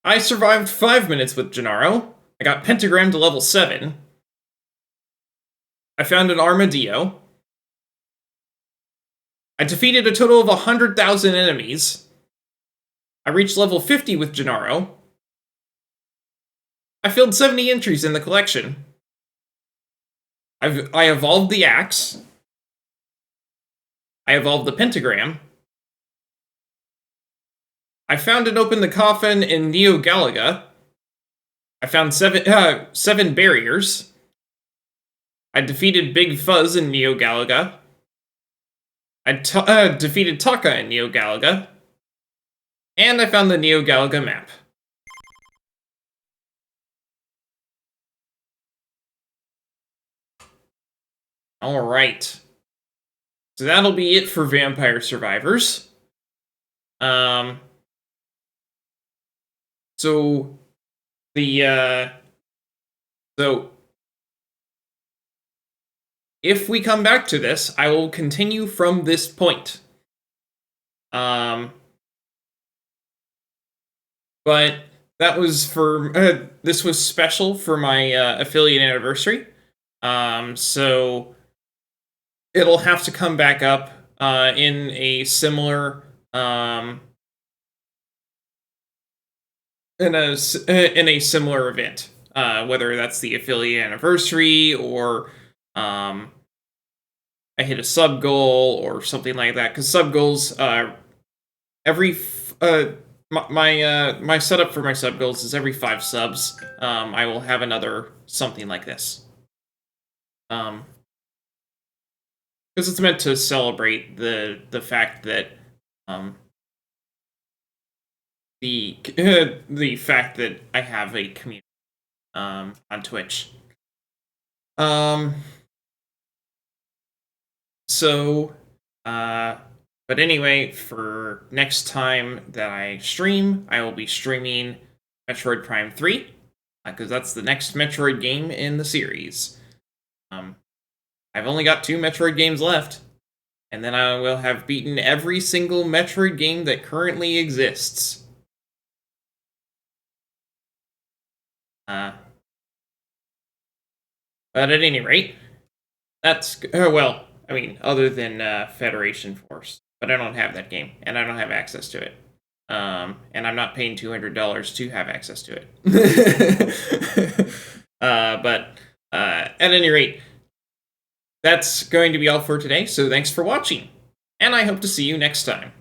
I survived 5 minutes with Gennaro. I got Pentagram to level 7. I found an Armadillo. I defeated a total of 100,000 enemies. I reached level 50 with Gennaro. I filled 70 entries in the collection. I evolved the axe. I evolved the pentagram. I found and opened the coffin in Neo Galuga. I found seven barriers. I defeated Big Fuzz in Neo Galuga. I defeated Taka in Neo Galuga. And I found the Neo Galuga map. Alright. So that'll be it for Vampire Survivors. So if we come back to this, I will continue from this point. But that was for this was special for my affiliate anniversary. So it'll have to come back up in a similar in a similar event, whether that's the affiliate anniversary or I hit a sub goal or something like that. Because sub goals, every my setup for my sub goals is every 5 subs, I will have another something like this. Because it's meant to celebrate the fact that the fact that I have a community on Twitch. But anyway, for next time that I stream, I will be streaming Metroid Prime 3, because that's the next Metroid game in the series. I've only got 2 Metroid games left, and then I will have beaten every single Metroid game that currently exists. But at any rate, that's, well, I mean, other than Federation Force, but I don't have that game, and I don't have access to it. And I'm not paying $200 to have access to it. But at any rate, that's going to be all for today, so thanks for watching, and I hope to see you next time.